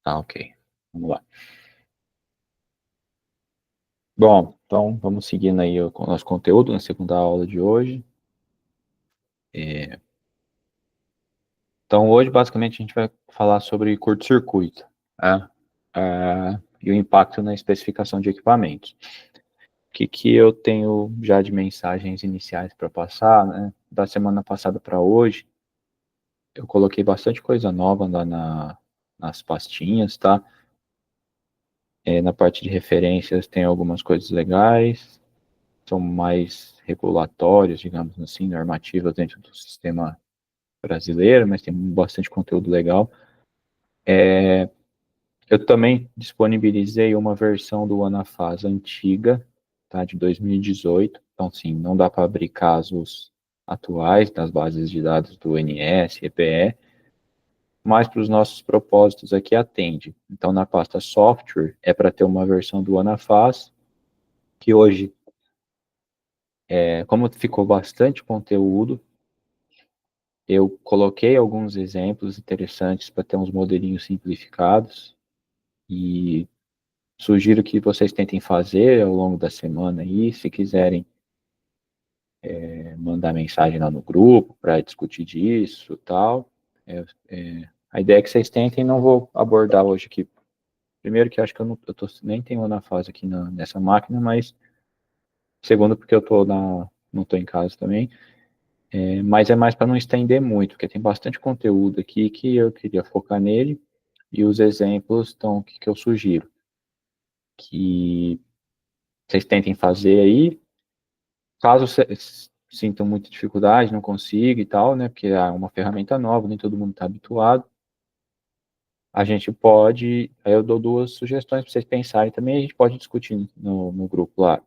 Tá, ok. Vamos lá. Bom, então vamos seguindo aí com o nosso conteúdo na segunda aula de hoje. É, Então, hoje, basicamente, a gente vai falar sobre curto-circuito, tá? E o impacto na especificação de equipamentos. O que eu tenho já de mensagens iniciais para passar, né? Da semana passada para hoje, eu coloquei bastante coisa nova nas pastinhas, tá? Na parte de referências tem algumas coisas legais, são mais regulatórios, digamos assim, normativas dentro do sistema brasileiro, mas tem bastante conteúdo legal. Eu também disponibilizei uma versão do Anafaz antiga, tá, de 2018. Então, sim, não dá para abrir casos atuais das bases de dados do NS, EPE, mas para os nossos propósitos aqui atende. Então, na pasta software, é para ter uma versão do Anafaz, que hoje, como ficou bastante conteúdo, eu coloquei alguns exemplos interessantes para ter uns modelinhos simplificados e sugiro que vocês tentem fazer ao longo da semana aí, se quiserem mandar mensagem lá no grupo para discutir disso e tal. A ideia é que vocês tentem, não vou abordar hoje aqui. Primeiro que eu acho que nem tenho na fase aqui nessa máquina, mas segundo porque não estou em casa também. Mas é mais para não estender muito, porque tem bastante conteúdo aqui que eu queria focar nele, e os exemplos estão que eu sugiro. Que vocês tentem fazer aí, caso sintam muita dificuldade, não consiga e tal, né, porque é uma ferramenta nova, nem todo mundo está habituado, a gente pode, aí eu dou duas sugestões para vocês pensarem também, a gente pode discutir no grupo lá,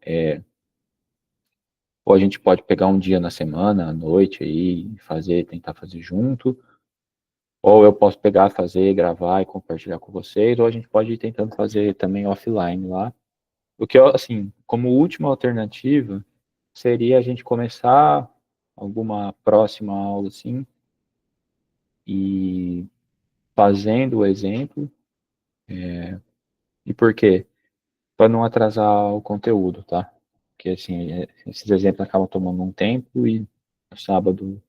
ou a gente pode pegar um dia na semana, à noite aí, tentar fazer junto, ou eu posso pegar, fazer, gravar e compartilhar com vocês, ou a gente pode ir tentando fazer também offline lá. O que eu, assim, como última alternativa, seria a gente começar alguma próxima aula, assim, e fazendo o exemplo. E por quê? Para não atrasar o conteúdo, tá? Porque, assim, esses exemplos acabam tomando um tempo e no sábado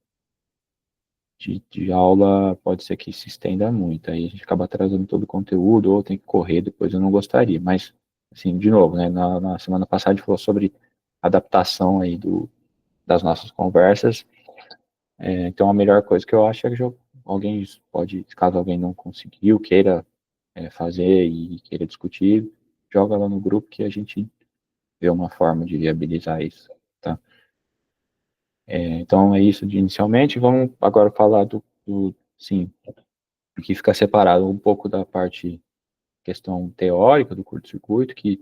de aula pode ser que se estenda muito. Aí a gente acaba atrasando todo o conteúdo ou tem que correr depois, eu não gostaria. Mas, assim, de novo, né? Na semana passada a gente falou sobre adaptação aí das nossas conversas. Então, a melhor coisa que eu acho é que alguém pode, caso alguém não conseguiu, queira fazer e queira discutir, joga lá no grupo que a gente vê uma forma de viabilizar isso, tá? Então, é isso de inicialmente. Vamos agora falar sim, que fica separado um pouco da parte questão teórica do curto-circuito, que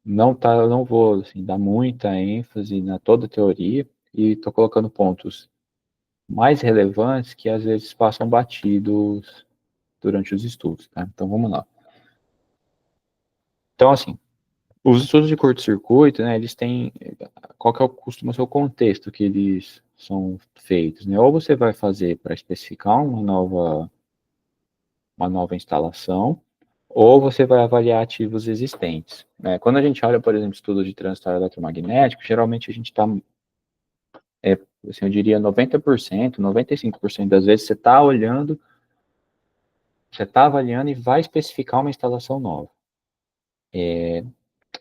não vou assim, dar muita ênfase na toda a teoria, e estou colocando pontos mais relevantes que às vezes passam batidos durante os estudos, tá? Então, vamos lá. Então, assim, os estudos de curto-circuito, né, eles têm, costuma ser o contexto que eles são feitos, né? Ou você vai fazer para especificar uma nova instalação, ou você vai avaliar ativos existentes, né? Quando a gente olha, por exemplo, estudo de trânsito eletromagnético, geralmente a gente está, assim, eu diria 90%, 95% das vezes você está avaliando e vai especificar uma instalação nova.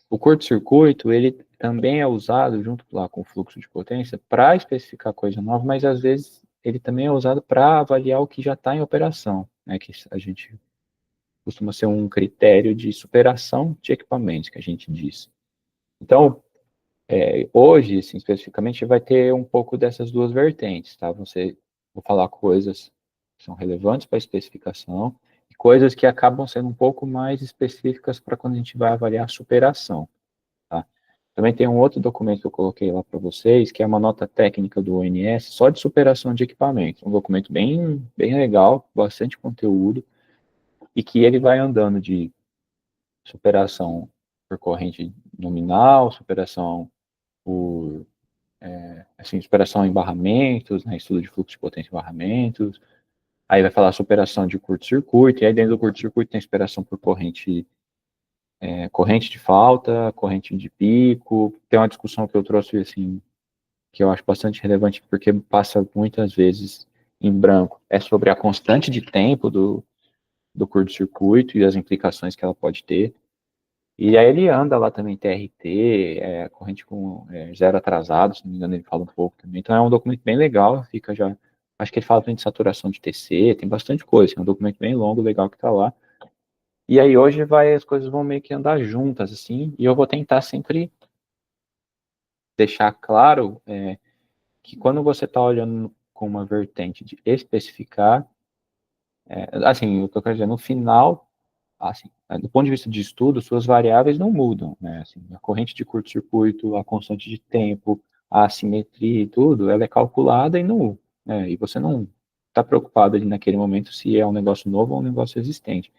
O curto-circuito, ele também é usado junto lá com o fluxo de potência para especificar coisa nova, mas às vezes ele também é usado para avaliar o que já está em operação, né, que a gente costuma ser um critério de superação de equipamentos, que a gente diz. Então, hoje, assim, especificamente, vai ter um pouco dessas duas vertentes, tá? Vou falar coisas que são relevantes para a especificação e coisas que acabam sendo um pouco mais específicas para quando a gente vai avaliar a superação. Tá? Também tem um outro documento que eu coloquei lá para vocês, que é uma nota técnica do ONS, só de superação de equipamentos. Um documento bem legal, bastante conteúdo, e que ele vai andando de superação por corrente nominal, superação por, superação em barramentos, né, estudo de fluxo de potência em barramentos, Aí vai falar superação de curto-circuito, e aí dentro do curto-circuito tem superação por corrente de falta, corrente de pico. Tem uma discussão que eu trouxe, assim, que eu acho bastante relevante, porque passa muitas vezes em branco. É sobre a constante de tempo do curto-circuito e as implicações que ela pode ter. E aí ele anda lá também, TRT, corrente com zero atrasado, se não me engano ele fala um pouco também. Então é um documento bem legal, fica já... Acho que ele fala também de saturação de TC, tem bastante coisa, é um documento bem longo, legal que tá lá. E aí hoje as coisas vão meio que andar juntas, assim, e eu vou tentar sempre deixar claro que quando você está olhando com uma vertente de especificar, assim, o que eu quero dizer, no final, assim, do ponto de vista de estudo, suas variáveis não mudam, né? Assim, a corrente de curto-circuito, a constante de tempo, a assimetria e tudo, ela é calculada e não, e você não está preocupado ali naquele momento se é um negócio novo ou um negócio existente.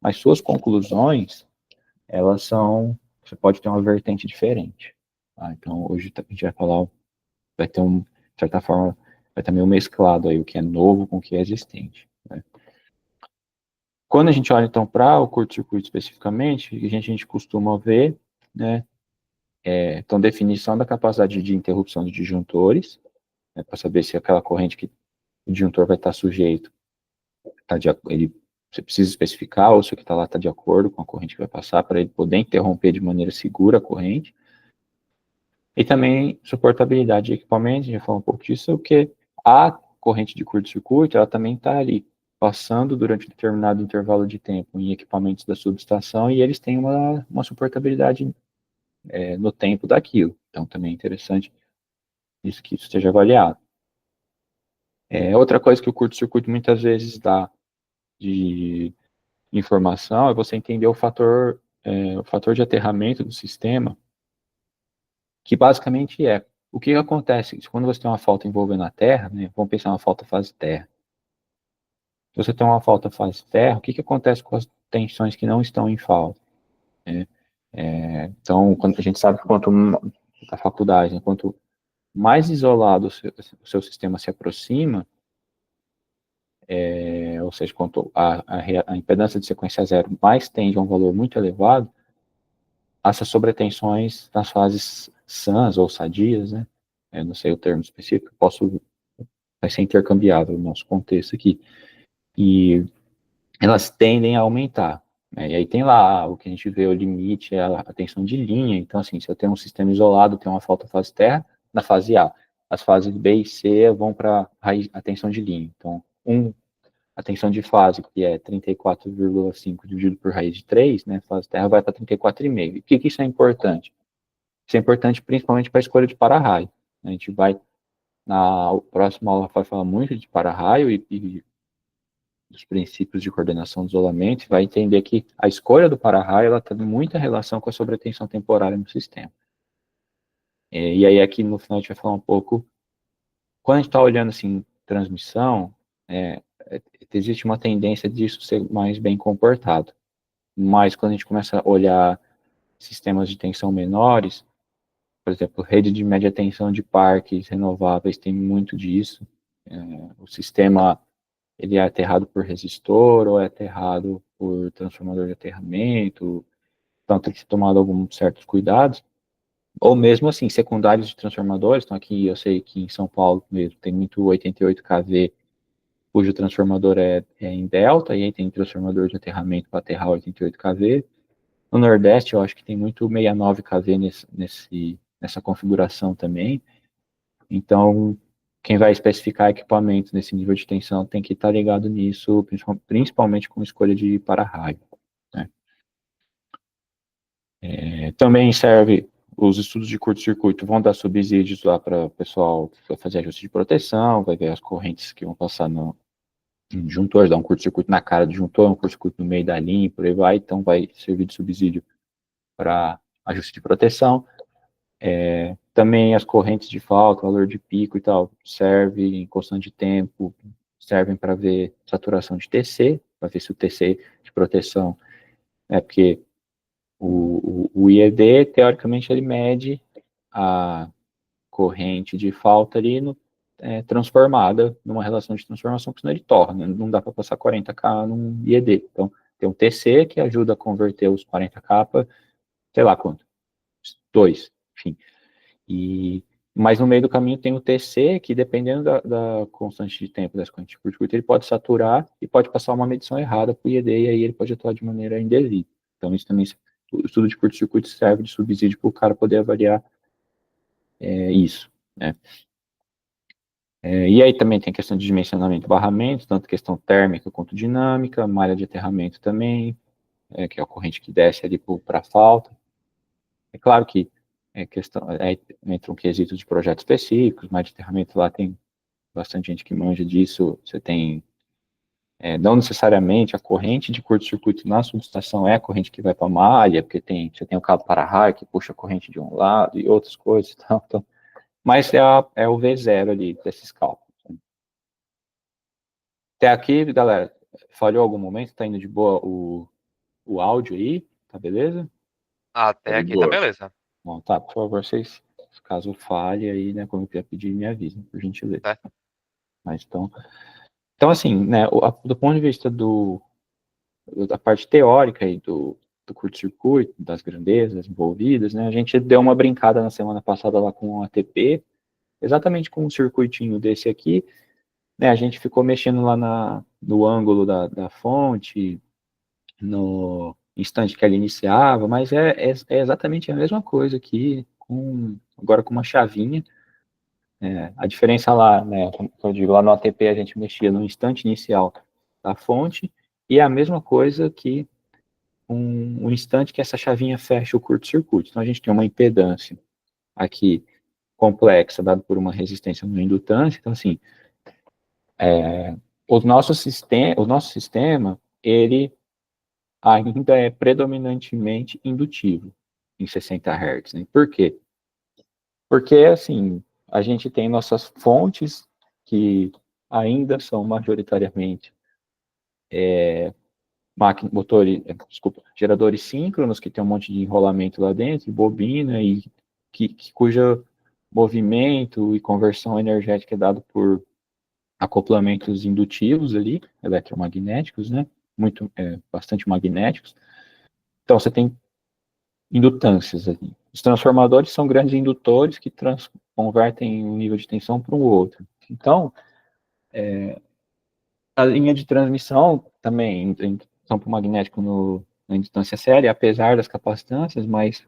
Mas suas conclusões, elas são, você pode ter uma vertente diferente. Tá? Então, hoje a gente vai falar, vai ter de certa forma, vai estar meio mesclado aí o que é novo com o que é existente. Né? Quando a gente olha, então, para o curto-circuito especificamente, a gente costuma ver, né, então, definição da capacidade de interrupção de disjuntores, né, para saber se aquela corrente que o disjuntor vai estar sujeito, você precisa especificar, ou se o que está lá está de acordo com a corrente que vai passar, para ele poder interromper de maneira segura a corrente. E também suportabilidade de equipamento, a gente já falou um pouco disso, porque a corrente de curto-circuito, ela também está ali, passando durante um determinado intervalo de tempo em equipamentos da subestação, e eles têm uma suportabilidade no tempo daquilo. Então, também é interessante isso, que isso esteja avaliado. Outra coisa que o curto-circuito muitas vezes dá de informação é você entender o fator de aterramento do sistema, que basicamente o que acontece quando você tem uma falta envolvendo a Terra, né, vamos pensar uma falta fase Terra. Se você tem uma falta fase Terra, o que acontece com as tensões que não estão em falta? Né? Então, quando a gente sabe que a faculdade, né, quanto mais isolado o seu sistema se aproxima, ou seja, quanto a impedância de sequência zero mais tende a um valor muito elevado, essas sobretensões nas fases sãs ou sadias, né? Eu não sei o termo específico, vai ser intercambiável no nosso contexto aqui. E elas tendem a aumentar. Né? E aí tem lá o que a gente vê, o limite, a tensão de linha. Então, assim, se eu tenho um sistema isolado, tem uma falta fase terra, na fase A. As fases B e C vão para a tensão de linha. Então, a tensão de fase, que é 34,5 dividido por raiz de 3, né, fase terra, vai para 34,5. E por que isso é importante? Isso é importante principalmente para a escolha de para-raio. A gente vai, na próxima aula, vai falar muito de para-raio e dos princípios de coordenação do isolamento, vai entender que a escolha do para-raio tem muita relação com a sobretensão temporária no sistema. E aí aqui no final a gente vai falar um pouco, quando a gente está olhando assim, transmissão, existe uma tendência disso ser mais bem comportado. Mas quando a gente começa a olhar sistemas de tensão menores, por exemplo, rede de média tensão de parques renováveis tem muito disso. O sistema ele é aterrado por resistor ou é aterrado por transformador de aterramento, então tem que ser tomado alguns certos cuidados. Ou mesmo assim, secundários de transformadores, então aqui eu sei que em São Paulo mesmo tem muito 88 kV, cujo transformador é em delta, e aí tem transformador de aterramento para aterrar 88 kV. No Nordeste eu acho que tem muito 69 kV nessa configuração também. Então, quem vai especificar equipamentos nesse nível de tensão tem que estar ligado nisso, principalmente com escolha de para-raio. Né? Também serve, os estudos de curto-circuito vão dar subsídios lá para o pessoal fazer ajuste de proteção, vai ver as correntes que vão passar no disjuntor, dar um curto-circuito na cara do disjuntor, um curto-circuito no meio da linha, por aí vai, então vai servir de subsídio para ajuste de proteção. Também as correntes de falta, valor de pico e tal, serve em constante de tempo, servem para ver saturação de TC, para ver se o TC de proteção, porque o IED, teoricamente, ele mede a corrente de falta ali transformada numa relação de transformação, porque senão ele torna, não dá para passar 40K num IED. Então, tem um TC que ajuda a converter os 40K para, sei lá quanto, 2, enfim. Mas no meio do caminho tem o TC, que dependendo da constante de tempo dessa corrente de curto-circuito, ele pode saturar e pode passar uma medição errada para o IED, e aí ele pode atuar de maneira indevida. Então, isso também, o estudo de curto-circuito serve de subsídio para o cara poder avaliar isso, né? E aí também tem a questão de dimensionamento e barramento, tanto questão térmica quanto dinâmica, malha de aterramento também, que é a corrente que desce ali para a falta. É claro que entram quesitos de projetos específicos, malha de aterramento lá tem bastante gente que manja disso. Você tem, não necessariamente a corrente de curto-circuito na subestação é a corrente que vai para a malha, porque você tem o cabo para-raio que puxa a corrente de um lado e outras coisas e tal. Então, mas é o V0 ali desses cálculos. Até aqui, galera, falhou algum momento? Tá indo de boa o áudio aí? Tá beleza? Até aqui tá beleza. Bom, tá, por favor, vocês, caso falhe aí, né, como eu ia pedir, me avisem, por gentileza. Certo? Mas então assim, né, do ponto de vista da parte teórica aí do curto-circuito, das grandezas envolvidas, né, a gente deu uma brincada na semana passada lá com o ATP, exatamente com um circuitinho desse aqui, né, a gente ficou mexendo lá no ângulo da fonte, no instante que ela iniciava, mas é exatamente a mesma coisa aqui, agora com uma chavinha. A diferença lá, né, como eu digo, lá no ATP a gente mexia no instante inicial da fonte, e é a mesma coisa que um instante que essa chavinha fecha o curto-circuito. Então a gente tem uma impedância aqui complexa, dada por uma resistência no indutância. Então, assim, o nosso sistema, ele ainda é predominantemente indutivo em 60 Hz. Né? Por quê? Porque, assim, a gente tem nossas fontes que ainda são majoritariamente geradores síncronos, que tem um monte de enrolamento lá dentro, bobina, e cujo movimento e conversão energética é dado por acoplamentos indutivos ali, eletromagnéticos, né? Bastante magnéticos. Então, você tem indutâncias ali. Os transformadores são grandes indutores que convertem um nível de tensão para um outro. Então, a linha de transmissão também em campo magnético na indutância séria, apesar das capacitâncias, mas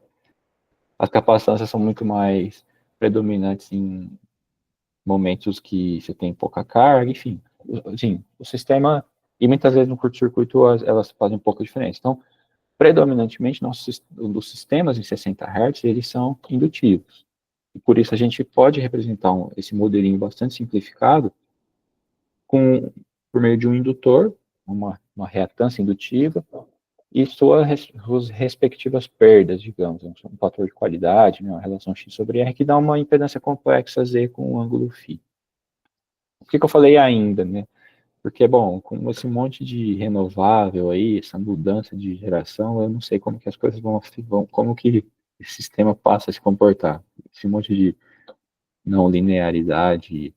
as capacitâncias são muito mais predominantes em momentos que você tem pouca carga, enfim. Assim, o sistema, e muitas vezes no curto-circuito elas fazem um pouco de diferença. Então, predominantemente, os sistemas em 60 Hz, eles são indutivos. E por isso a gente pode representar esse modelinho bastante simplificado por meio de um indutor, uma reatância indutiva, e suas respectivas perdas, digamos, um fator de qualidade, né, uma relação X sobre R, que dá uma impedância complexa Z com um ângulo φ. Por que eu falei ainda, né? Porque, bom, com esse monte de renovável aí, essa mudança de geração, eu não sei como que as coisas como que esse sistema passa a se comportar. Esse monte de não linearidade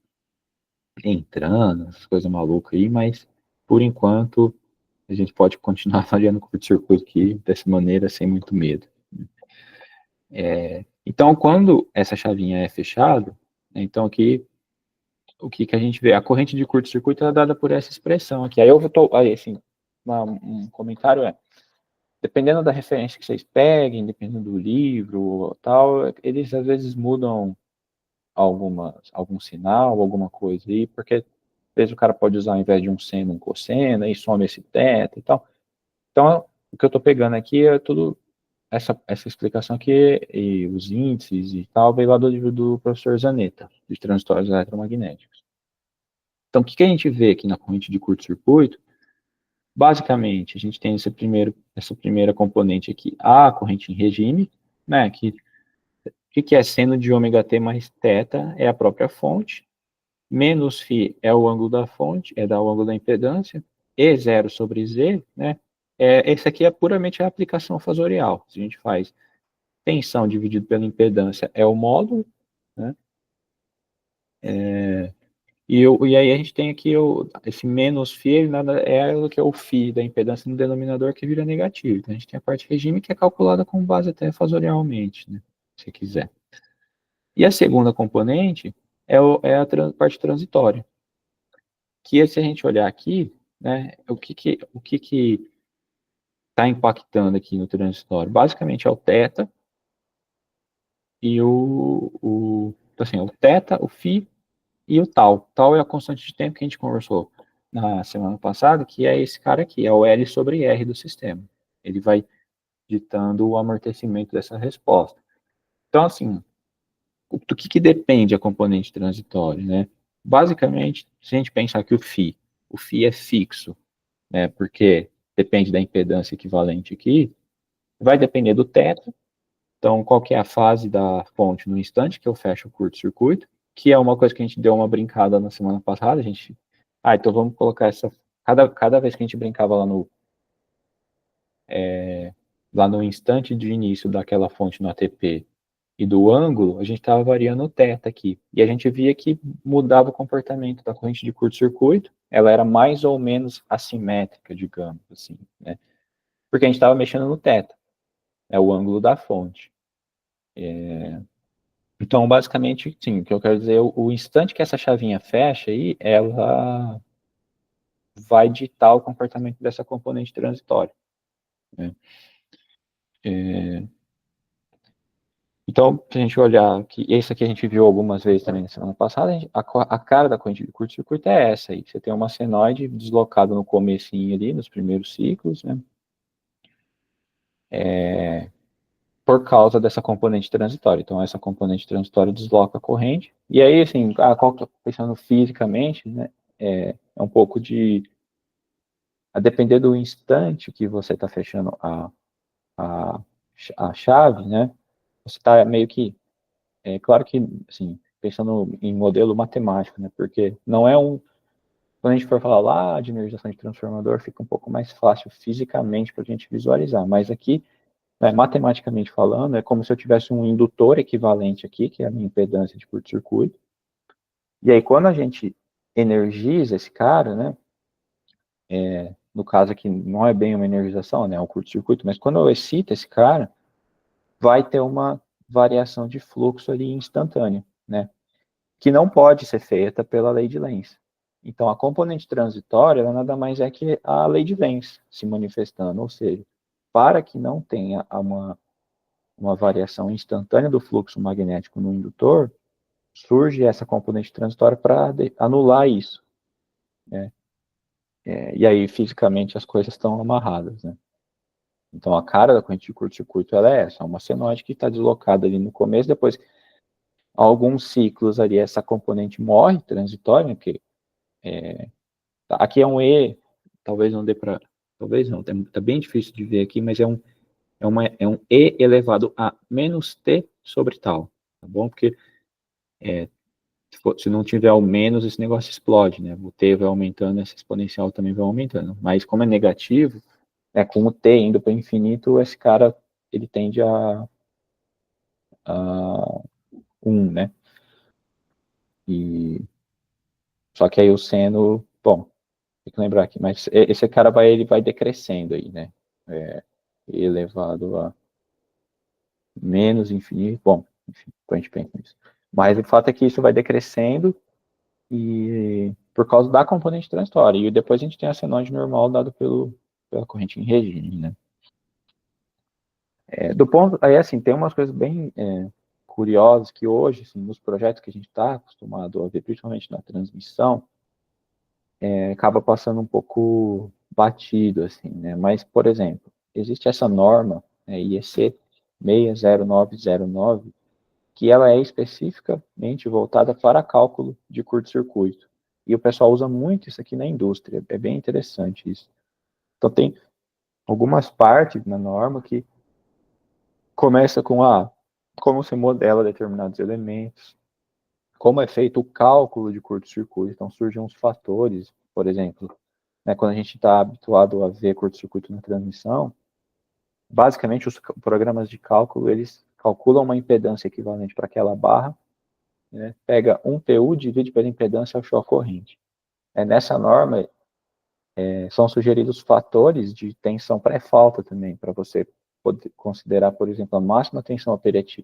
entrando, essas coisas malucas aí, mas, por enquanto, a gente pode continuar fazendo curto-circuito aqui dessa maneira, sem muito medo. Então, quando essa chavinha é fechada, né, então aqui, o que a gente vê? A corrente de curto-circuito é dada por essa expressão aqui. Aí assim, um comentário dependendo da referência que vocês peguem, dependendo do livro, tal, eles às vezes mudam algum sinal, alguma coisa aí, porque às vezes o cara pode usar ao invés de um seno, um cosseno, e some esse teto e tal. Então, o que eu estou pegando aqui é tudo, essa explicação aqui, e os índices e tal, veio lá do livro do professor Zanetta, de transitórios eletromagnéticos. Então, o que a gente vê aqui na corrente de curto-circuito? Basicamente, a gente tem essa primeira componente aqui, a corrente em regime, né, o que é seno de ômega t mais θ? É a própria fonte, menos φ é o ângulo da fonte, o ângulo da impedância, E0 sobre Z, né, esse aqui é puramente a aplicação fasorial. Se a gente faz tensão dividido pela impedância, é o módulo, né, E aí a gente tem aqui esse menos φ, ele nada é do que o φ da impedância no denominador, que vira negativo. Então a gente tem a parte regime, que é calculada com base até fasorialmente, né, se quiser. E a segunda componente é a parte transitória, que se a gente olhar aqui, né, o que está impactando aqui no transitório? Basicamente é o θ e assim, o θ, o φ e o tal. Tal é a constante de tempo que a gente conversou na semana passada, que é esse cara aqui, é o L sobre R do sistema. Ele vai ditando o amortecimento dessa resposta. Então, assim, do que depende a componente transitória, né? Basicamente, se a gente pensar que o φ é fixo, né, porque depende da impedância equivalente aqui, vai depender do teto. Então, qual que é a fase da fonte no instante que eu fecho o curto-circuito, que é uma coisa que a gente deu uma brincada na semana passada, a gente... então vamos colocar essa... Cada vez que a gente brincava lá no instante de início daquela fonte no ATP e do ângulo, a gente estava variando o θ aqui. E a gente via que mudava o comportamento da corrente de curto-circuito, ela era mais ou menos assimétrica, digamos assim, né? Porque a gente estava mexendo no θ, é o ângulo da fonte. Então, basicamente, sim, o que eu quero dizer, o instante que essa chavinha fecha aí, ela vai ditar o comportamento dessa componente transitória, né? Então, se a gente olhar, que esse aqui a gente viu algumas vezes também na semana passada, a cara da corrente de curto-circuito é essa aí. Você tem uma senoide deslocada no comecinho ali, nos primeiros ciclos, né? Por causa dessa componente transitória. Então, essa componente transitória desloca a corrente. E aí, assim, pensando fisicamente, né? É um pouco de... A depender do instante que você está fechando a, a chave, né? Você está meio que... claro que, assim, pensando em modelo matemático, né? Porque não é um... Quando a gente for falar lá de energização de transformador, fica um pouco mais fácil fisicamente para a gente visualizar. Mas aqui, né, matematicamente falando, é como se eu tivesse um indutor equivalente aqui, que é a minha impedância de curto-circuito. E aí, quando a gente energiza esse cara, né? No caso aqui, não é bem uma energização, né? É um curto-circuito, mas quando eu excito esse cara, vai ter uma variação de fluxo ali instantânea, né? Que não pode ser feita pela lei de Lenz. Então, a componente transitória, ela nada mais é que a lei de Lenz se manifestando, ou seja, para que não tenha uma variação instantânea do fluxo magnético no indutor, surge essa componente transitória para anular isso, né? E aí, fisicamente, as coisas estão amarradas, né? Então, a cara da corrente de curto-circuito, ela é essa, uma senoide que está deslocada ali no começo, depois, alguns ciclos ali, essa componente morre, transitória, né, porque aqui é um E, talvez não dê para, talvez não, tá bem difícil de ver aqui, mas é um E elevado a menos T sobre tal, tá bom? Porque se não tiver o menos, esse negócio explode, né? O T vai aumentando, essa exponencial também vai aumentando. Mas como é negativo, com o T indo para o infinito, esse cara, ele tende a 1, né? E, só que aí o seno, bom, tem que lembrar aqui, mas esse cara ele vai decrescendo aí, né? Elevado a menos infinito, bom, enfim, depois a gente pensa nisso. Mas o fato é que isso vai decrescendo e por causa da componente transitória. E depois a gente tem a senoide normal dado pela corrente em regime, né? Do ponto, aí assim, tem umas coisas bem curiosas que hoje, assim, nos projetos que a gente está acostumado a ver, principalmente na transmissão, acaba passando um pouco batido, assim, né? Mas, por exemplo, existe essa norma, IEC 60909, que ela é especificamente voltada para cálculo de curto-circuito. E o pessoal usa muito isso aqui na indústria, é bem interessante isso. Então, tem algumas partes na norma que começa com como se modela determinados elementos, como é feito o cálculo de curto-circuito. Então, surgem uns fatores, por exemplo, né, quando a gente está habituado a ver curto-circuito na transmissão, basicamente os programas de cálculo, eles calculam uma impedância equivalente para aquela barra, né, pega 1 PU, divide pela impedância, achou a corrente. Nessa norma, são sugeridos fatores de tensão pré-falta também, para você poder considerar, por exemplo, a máxima tensão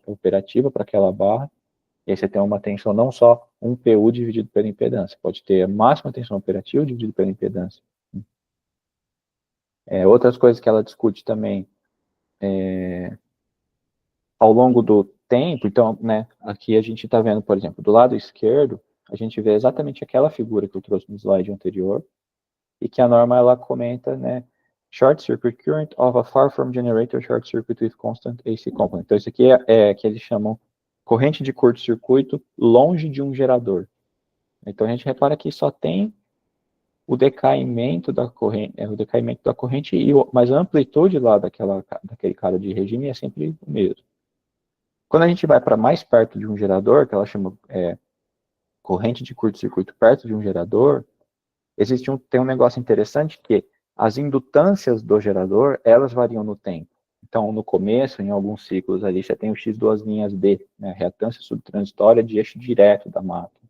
operativa para aquela barra, e aí você tem uma tensão não só 1 PU dividido pela impedância, pode ter a máxima tensão operativa dividido pela impedância. Outras coisas que ela discute também, ao longo do tempo, então, né, aqui a gente está vendo, por exemplo, do lado esquerdo, a gente vê exatamente aquela figura que eu trouxe no slide anterior, e que a norma ela comenta, né, short circuit current of a far from generator short circuit with constant AC component. Então, isso aqui é que eles chamam corrente de curto-circuito longe de um gerador. Então, a gente repara que só tem o decaimento da corrente, mas a amplitude lá daquele cara de regime é sempre o mesmo. Quando a gente vai para mais perto de um gerador, que ela chama corrente de curto-circuito perto de um gerador, tem um negócio interessante que as indutâncias do gerador, elas variam no tempo. Então, no começo, em alguns ciclos ali, você tem o X2'D, né, reatância subtransitória de eixo direto da máquina.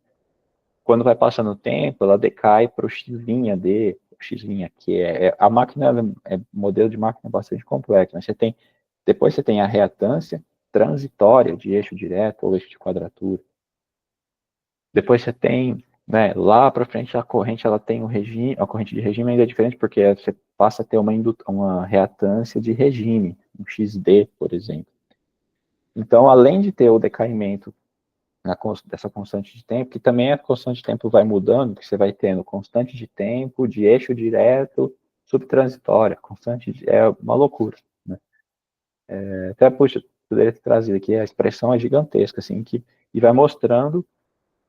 Quando vai passando o tempo, ela decai para o X'D, que a máquina modelo de máquina bastante complexo. Né? Depois você tem a reatância transitória de eixo direto ou eixo de quadratura. Depois você tem, né, lá para frente a corrente ela tem a corrente de regime ainda é diferente porque você passa a ter uma reatância de regime, um XD, por exemplo. Então, além de ter o decaimento dessa constante de tempo, que também a constante de tempo vai mudando, que você vai tendo constante de tempo, de eixo direto, subtransitória, é uma loucura, né? Até, puxa, poderia ter trazido aqui, a expressão é gigantesca, assim, e vai mostrando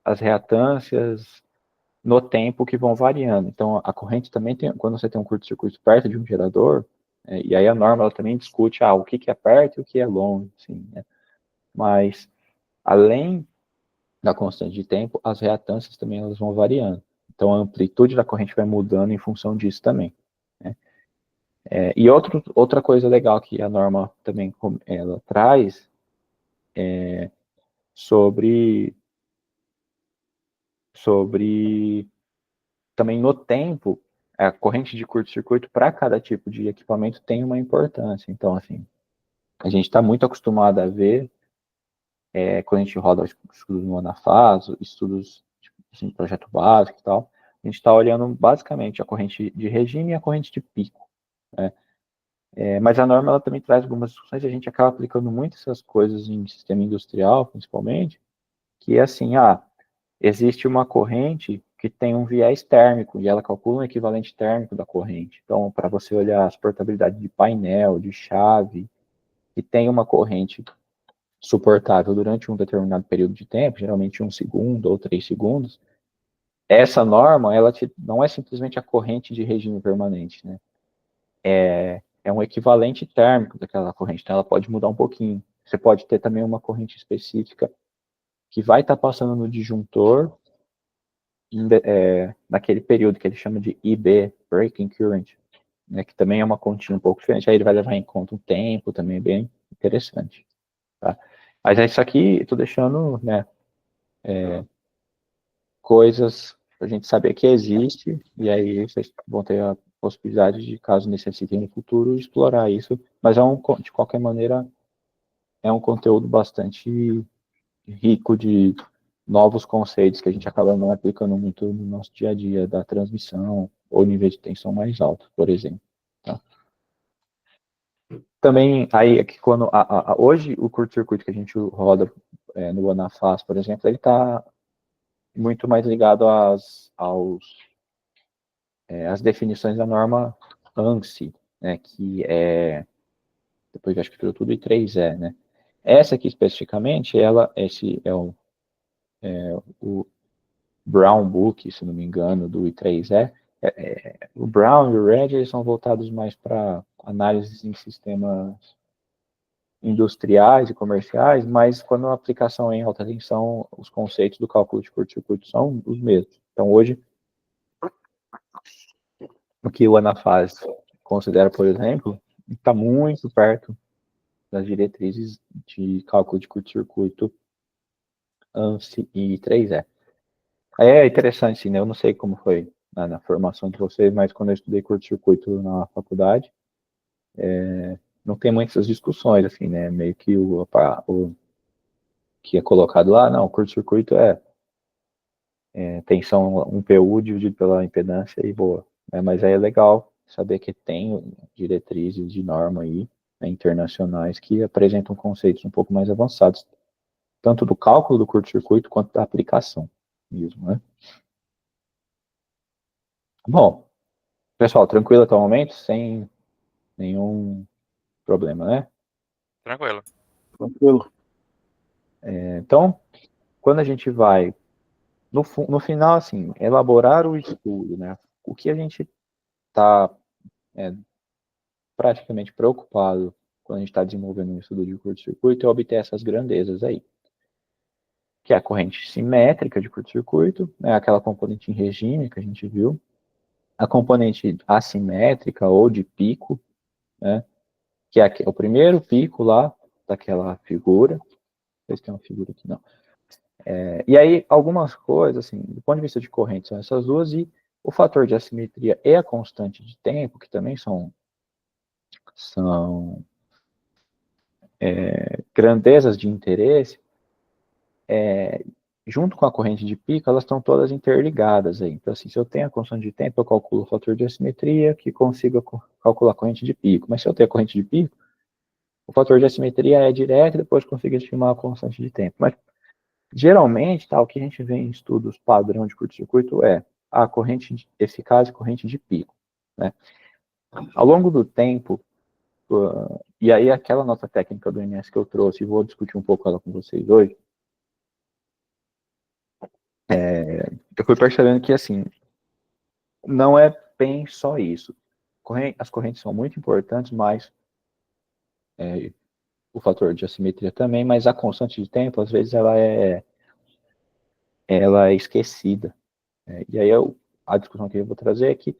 as reatâncias no tempo que vão variando. Então, a corrente também tem, quando você tem um curto-circuito perto de um gerador, e aí a norma ela também discute o que é perto e o que é longe, assim, né? Mas, além da constante de tempo, as reatâncias também elas vão variando. Então, a amplitude da corrente vai mudando em função disso também, né? E outra coisa legal que a norma também ela traz sobre também no tempo, a corrente de curto-circuito para cada tipo de equipamento tem uma importância. Então, assim, a gente está muito acostumado a ver, quando a gente roda estudos no Anafaz, estudos assim, projeto básico e tal, a gente está olhando basicamente a corrente de regime e a corrente de pico, né? Mas a norma ela também traz algumas discussões, e a gente acaba aplicando muito essas coisas em sistema industrial, principalmente, que é assim, existe uma corrente que tem um viés térmico, e ela calcula um equivalente térmico da corrente. Então, para você olhar as portabilidades de painel, de chave, que tem uma corrente suportável durante um determinado período de tempo, geralmente 1 segundo ou 3 segundos, essa norma, não é simplesmente a corrente de regime permanente, né? É um equivalente térmico daquela corrente, então ela pode mudar um pouquinho. Você pode ter também uma corrente específica que vai estar passando no disjuntor, naquele período que ele chama de IB, Breaking Current, né, que também é uma continha um pouco diferente, aí ele vai levar em conta um tempo também bem interessante. Tá? Mas é isso aqui, estou deixando, né, coisas para a gente saber que existe, e aí vocês vão ter a possibilidade de, caso necessitem no futuro, explorar isso, mas de qualquer maneira, é um conteúdo bastante rico de novos conceitos que a gente acaba não aplicando muito no nosso dia a dia, da transmissão ou nível de tensão mais alto, por exemplo. Tá? Também, aí, aqui, hoje, o curto-circuito que a gente roda no Anafaz, por exemplo, ele está muito mais ligado às definições da norma ANSI, né, que depois eu acho que virou tudo I3E, né? Essa aqui especificamente, esse é o Brown Book, se não me engano, do I3E. O Brown e o Red eles são voltados mais para análises em sistemas industriais e comerciais, mas quando a aplicação é em alta tensão, os conceitos do cálculo de curto-circuito são os mesmos. Então, hoje, o que o Anafaz considera, por exemplo, está muito perto das diretrizes de cálculo de curto-circuito ANSI e 3E. Aí é interessante, sim, né? Eu não sei como foi na formação de vocês, mas quando eu estudei curto-circuito na faculdade, não tem muitas discussões, assim, né? Meio que o que é colocado lá, não, curto-circuito tensão 1 PU dividido pela impedância e boa. Né? Mas aí é legal saber que tem diretrizes de norma aí, né, internacionais que apresentam conceitos um pouco mais avançados, tanto do cálculo do curto-circuito quanto da aplicação mesmo, né? Bom, pessoal, tranquilo até o momento, sem nenhum problema, né? Tranquilo. Tranquilo. Então, quando a gente vai, no final, assim, elaborar o estudo, né? O que a gente está praticamente preocupado quando a gente está desenvolvendo um estudo de curto-circuito é obter essas grandezas aí. Que é a corrente simétrica de curto-circuito, né, aquela componente em regime que a gente viu, a componente assimétrica ou de pico, né, que é o primeiro pico lá daquela figura. Não sei se tem uma figura aqui, não. E aí, algumas coisas, assim, do ponto de vista de corrente, são essas duas, e o fator de assimetria e a constante de tempo, que também são grandezas de interesse, junto com a corrente de pico, elas estão todas interligadas aí. Então, assim, se eu tenho a constante de tempo, eu calculo o fator de assimetria que consiga calcular a corrente de pico. Mas se eu tenho a corrente de pico, o fator de assimetria é direto e depois consigo estimar a constante de tempo. Mas, geralmente, tá, o que a gente vê em estudos padrão de curto-circuito é a corrente eficaz e corrente de pico. Né? Ao longo do tempo, e aí aquela nota técnica do INS que eu trouxe, e vou discutir um pouco ela com vocês hoje, eu fui percebendo que, assim, não é bem só isso. As correntes são muito importantes, mas o fator de assimetria também, mas a constante de tempo, às vezes, ela é esquecida. E aí a discussão que eu vou trazer é que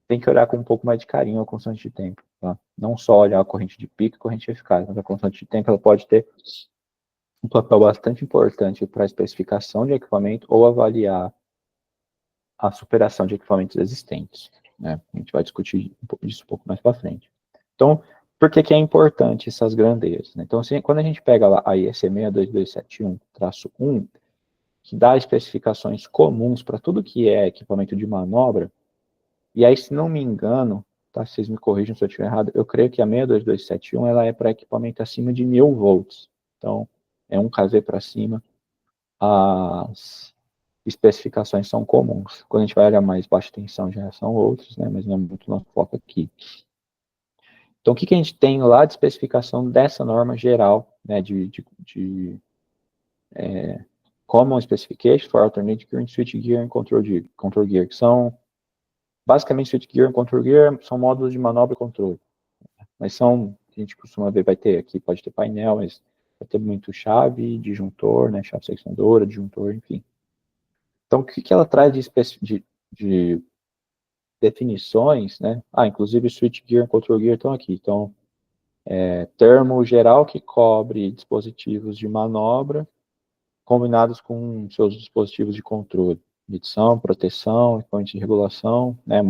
tem que olhar com um pouco mais de carinho a constante de tempo. Tá? Não só olhar a corrente de pico e corrente eficaz, mas a constante de tempo ela pode ter um papel bastante importante para a especificação de equipamento ou avaliar a superação de equipamentos existentes. Né? A gente vai discutir disso um pouco mais para frente. Então, por que é importante essas grandezas? Né? Então, assim, quando a gente pega lá a IEC 62271-1, que dá especificações comuns para tudo que é equipamento de manobra, e aí, se não me engano, tá, vocês me corrijam se eu estiver errado, eu creio que a 62271 ela é para equipamento acima de 1000 volts. Então, é 1 kV para cima. As especificações são comuns. Quando a gente vai olhar mais baixa tensão, já são outros, né, mas não é muito nosso foco aqui. Então, o que a gente tem lá de especificação dessa norma geral, né, Common Specification for Alternate Gear, Switch Gear e Control Gear, que são, basicamente, Switch Gear e Control Gear são módulos de manobra e controle. Mas são, a gente costuma ver, vai ter aqui, pode ter painel, mas vai ter muito chave, disjuntor, né, chave seccionadora, disjuntor, enfim. Então, o que ela traz de definições, né? Inclusive switch gear e control gear estão aqui. Então, termo geral que cobre dispositivos de manobra combinados com seus dispositivos de controle, medição, proteção, equipamento de regulação, né,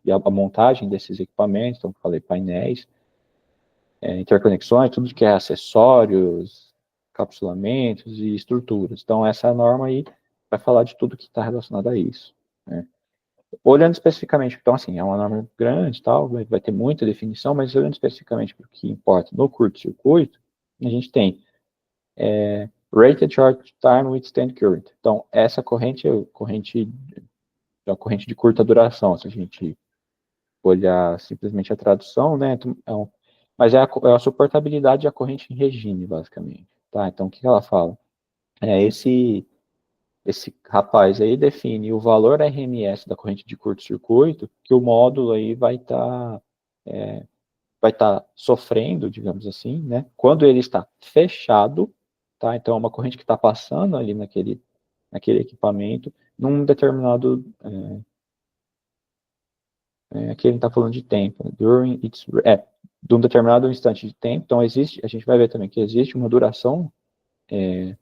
e a montagem desses equipamentos, então, falei, painéis, interconexões, tudo que é acessórios, capsulamentos e estruturas. Então, essa norma aí vai falar de tudo que está relacionado a isso, né? Olhando especificamente, então, assim, é uma norma grande, tal, vai ter muita definição, mas olhando especificamente para o que importa no curto-circuito, a gente tem Rated Short Time Withstand Current. Então, essa corrente é a corrente de curta duração, se a gente olhar simplesmente a tradução, né, mas é a suportabilidade da corrente em regime, basicamente. Tá? Então, o que ela fala? Esse rapaz aí define o valor RMS da corrente de curto-circuito, que o módulo aí vai estar sofrendo, digamos assim, né, quando ele está fechado, tá? Então, é uma corrente que está passando ali naquele equipamento, num determinado, aqui ele está falando de tempo, de um determinado instante de tempo, então a gente vai ver também que existe uma duração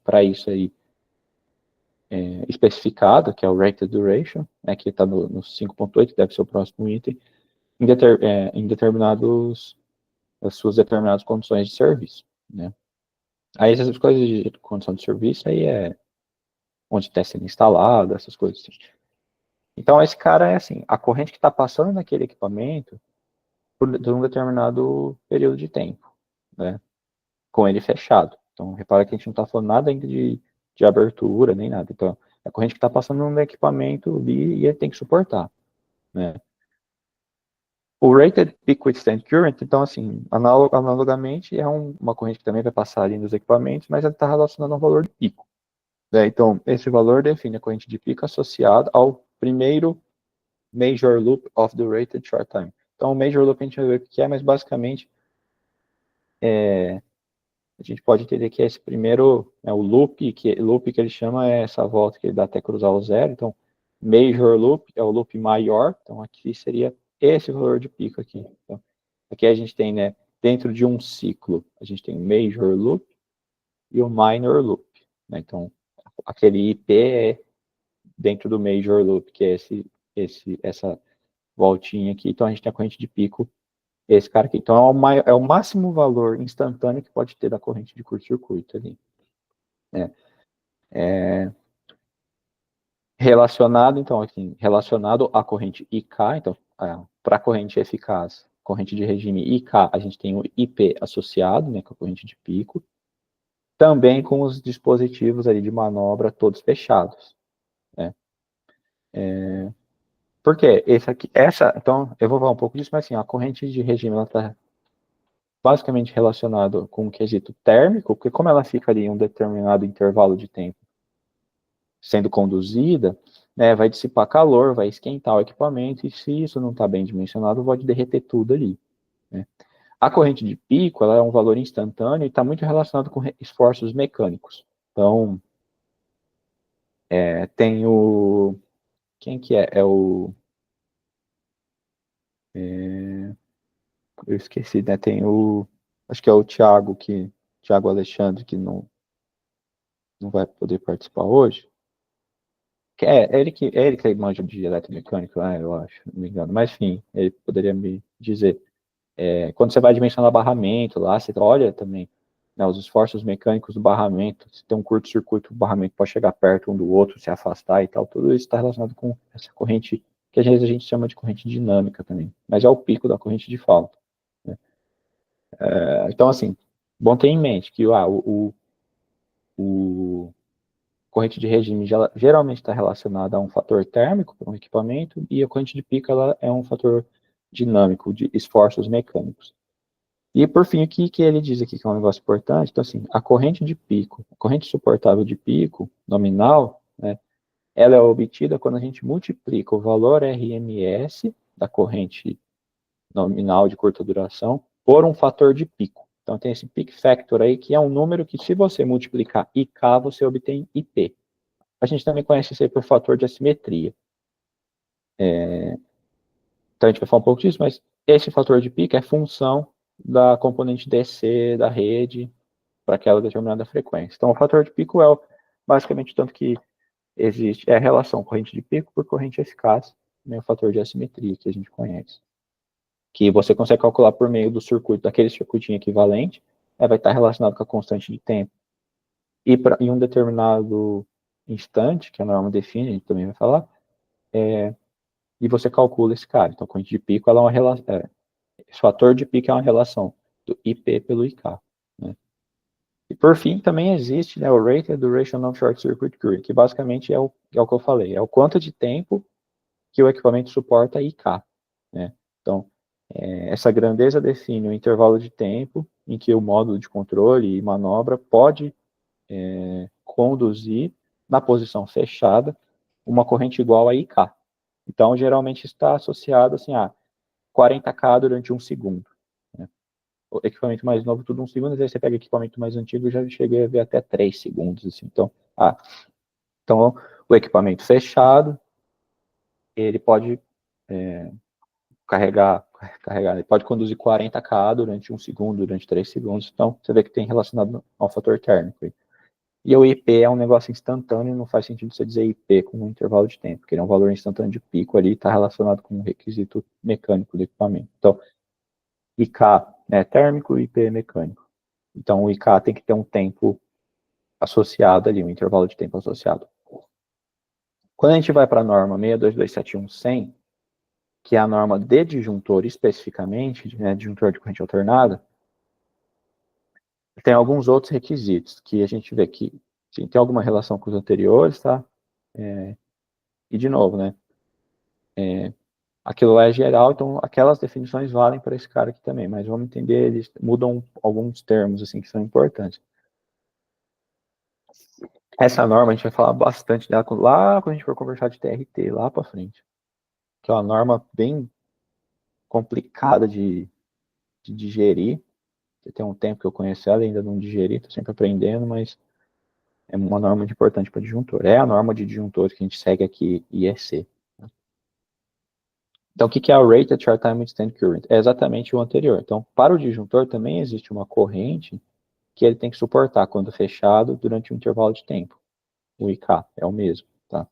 para isso aí, especificado, que é o Rated Duration, né, que está no 5.8, que deve ser o próximo item, em determinadas suas determinadas condições de serviço, né. Aí essas coisas de condição de serviço aí é onde está sendo instalado, essas coisas assim. Então esse cara é assim, a corrente que está passando naquele equipamento por um determinado período de tempo, né, com ele fechado. Então repara que a gente não está falando nada ainda de abertura, nem nada. Então a corrente que está passando no equipamento ali e ele tem que suportar, né. O Rated Peak Withstand Current, então assim, analogamente, é uma corrente que também vai passar ali nos equipamentos, mas ela está relacionada ao valor de pico. Né? Então, esse valor define a corrente de pico associada ao primeiro Major Loop of the Rated Short Time. Então, o Major Loop a gente vai ver o que é, mas basicamente a gente pode entender que é esse primeiro, o loop que ele chama é essa volta que ele dá até cruzar o zero. Então, Major Loop é o loop maior, então aqui seria esse valor de pico aqui. Então, aqui a gente tem, né, dentro de um ciclo, a gente tem o Major Loop e o Minor Loop. Né? Então, aquele IP é dentro do Major Loop, que é essa voltinha aqui. Então, a gente tem a corrente de pico, esse cara aqui. Então, é o máximo valor instantâneo que pode ter da corrente de curto-circuito ali. Né? Relacionado, então, aqui, relacionado à corrente IK, então, para a corrente eficaz, corrente de regime IK, a gente tem o IP associado, né, com a corrente de pico, também com os dispositivos ali de manobra todos fechados. Né? Por quê? Então, eu vou falar um pouco disso, mas assim, a corrente de regime, ela está basicamente relacionada com o quesito térmico, porque como ela fica ali em um determinado intervalo de tempo sendo conduzida, né, vai dissipar calor, vai esquentar o equipamento, e se isso não está bem dimensionado, pode derreter tudo ali. Né? A corrente de pico, ela é um valor instantâneo e está muito relacionado com esforços mecânicos. Então, tem o... Quem que é? Eu esqueci, né? Tem o... Acho que é o Thiago Alexandre, que não vai poder participar hoje. É ele que manja de eletromecânica, né, eu acho, não me engano. Mas, enfim, ele poderia me dizer. Quando você vai dimensionar barramento lá, você olha também, né, os esforços mecânicos do barramento. Se tem um curto-circuito, o barramento pode chegar perto um do outro, se afastar e tal. Tudo isso está relacionado com essa corrente, que às vezes a gente chama de corrente dinâmica também. Mas é o pico da corrente de falta. Né? Então, assim, bom ter em mente que o corrente de regime geralmente está relacionada a um fator térmico para um equipamento, e a corrente de pico ela é um fator dinâmico, de esforços mecânicos. E por fim, o que ele diz aqui que é um negócio importante, então assim, a corrente de pico, a corrente suportável de pico nominal, né, ela é obtida quando a gente multiplica o valor RMS da corrente nominal de curta duração por um fator de pico. Então tem esse peak factor aí, que é um número que, se você multiplicar IK, você obtém IP. A gente também conhece isso aí por fator de assimetria. Então a gente vai falar um pouco disso, mas esse fator de pico é função da componente DC da rede para aquela determinada frequência. Então o fator de pico é basicamente o tanto que existe, é a relação corrente de pico por corrente eficaz, né, o fator de assimetria que a gente conhece. Que você consegue calcular por meio do circuito, daquele circuitinho equivalente, vai estar relacionado com a constante de tempo. E em um determinado instante, que a norma define, a gente também vai falar, e você calcula esse cara. Então, a corrente de pico, ela é uma relação, esse fator de pico é uma relação do IP pelo IK. Né? E por fim, também existe, né, o Rated Duration of Short Circuit Current, que basicamente é o que eu falei, é o quanto de tempo que o equipamento suporta IK. Né? Então, essa grandeza define o intervalo de tempo em que o módulo de controle e manobra pode conduzir na posição fechada uma corrente igual a IK. Então, geralmente está associado assim, a 40K durante um segundo. Né? O equipamento mais novo, tudo um segundo, às vezes você pega equipamento mais antigo, já cheguei a ver até 3 segundos. Assim. Então, o equipamento fechado, ele pode ele pode conduzir 40K durante um segundo, durante 3 segundos. Então, você vê que tem relacionado ao fator térmico. E o IP é um negócio instantâneo, não faz sentido você dizer IP com um intervalo de tempo, porque ele é um valor instantâneo de pico ali, está relacionado com um requisito mecânico do equipamento. Então, IK é térmico, IP é mecânico. Então, o IK tem que ter um tempo associado ali, um intervalo de tempo associado. Quando a gente vai para a norma 62271-100, que é a norma de disjuntor especificamente, né, disjuntor de corrente alternada, tem alguns outros requisitos que a gente vê que sim, tem alguma relação com os anteriores, tá? E de novo, né? Aquilo lá é geral, então aquelas definições valem para esse cara aqui também, mas vamos entender, eles mudam alguns termos assim que são importantes. Essa norma a gente vai falar bastante dela lá quando a gente for conversar de TRT, lá para frente. Que é uma norma bem complicada de digerir. Tem um tempo que eu conheço ela e ainda não digeri, estou sempre aprendendo, mas é uma norma importante para disjuntor. É a norma de disjuntores que a gente segue aqui, IEC. Então, o que é a Rated Short Time Extend Current? É exatamente o anterior. Então, para o disjuntor também existe uma corrente que ele tem que suportar quando fechado durante um intervalo de tempo. O IK é o mesmo, tá?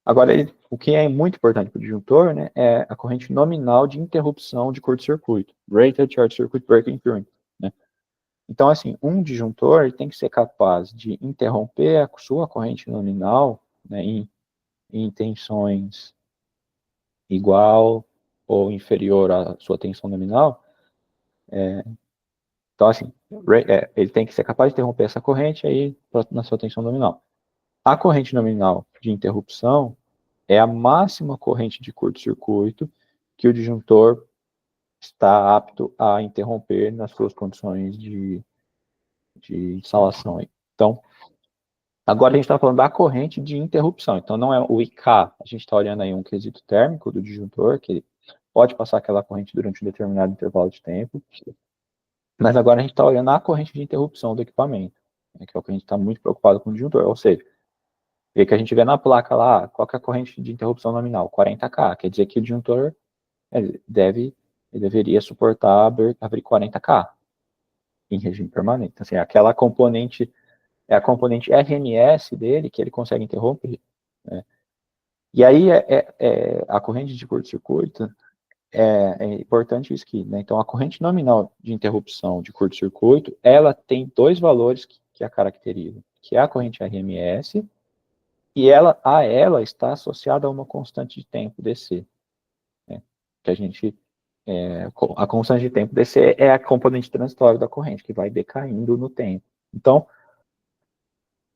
Agora, o que é muito importante para o disjuntor, né, é a corrente nominal de interrupção de curto-circuito, Rated Short Circuit Breaking Current, né? Então, assim, um disjuntor ele tem que ser capaz de interromper a sua corrente nominal, né, em tensões igual ou inferior à sua tensão nominal. Então, assim, ele tem que ser capaz de interromper essa corrente aí na sua tensão nominal. A corrente nominal de interrupção é a máxima corrente de curto-circuito que o disjuntor está apto a interromper nas suas condições de instalação. Então, agora a gente está falando da corrente de interrupção. Então, não é o IK. A gente está olhando aí um quesito térmico do disjuntor, que ele pode passar aquela corrente durante um determinado intervalo de tempo. Mas agora a gente está olhando a corrente de interrupção do equipamento, né, que é o que a gente está muito preocupado com o disjuntor. Ou seja, o que a gente vê na placa lá, qual que é a corrente de interrupção nominal? 40K. Quer dizer que o disjuntor ele deveria suportar abrir 40K em regime permanente. Então, assim, aquela componente é a componente RMS dele que ele consegue interromper. Né? E aí a corrente de curto-circuito é importante isso aqui. Né? Então, a corrente nominal de interrupção de curto-circuito, ela tem dois valores que a caracterizam, que é a corrente RMS e ela está associada a uma constante de tempo DC. Né? Que a gente a constante de tempo DC é a componente transitória da corrente, que vai decaindo no tempo. Então,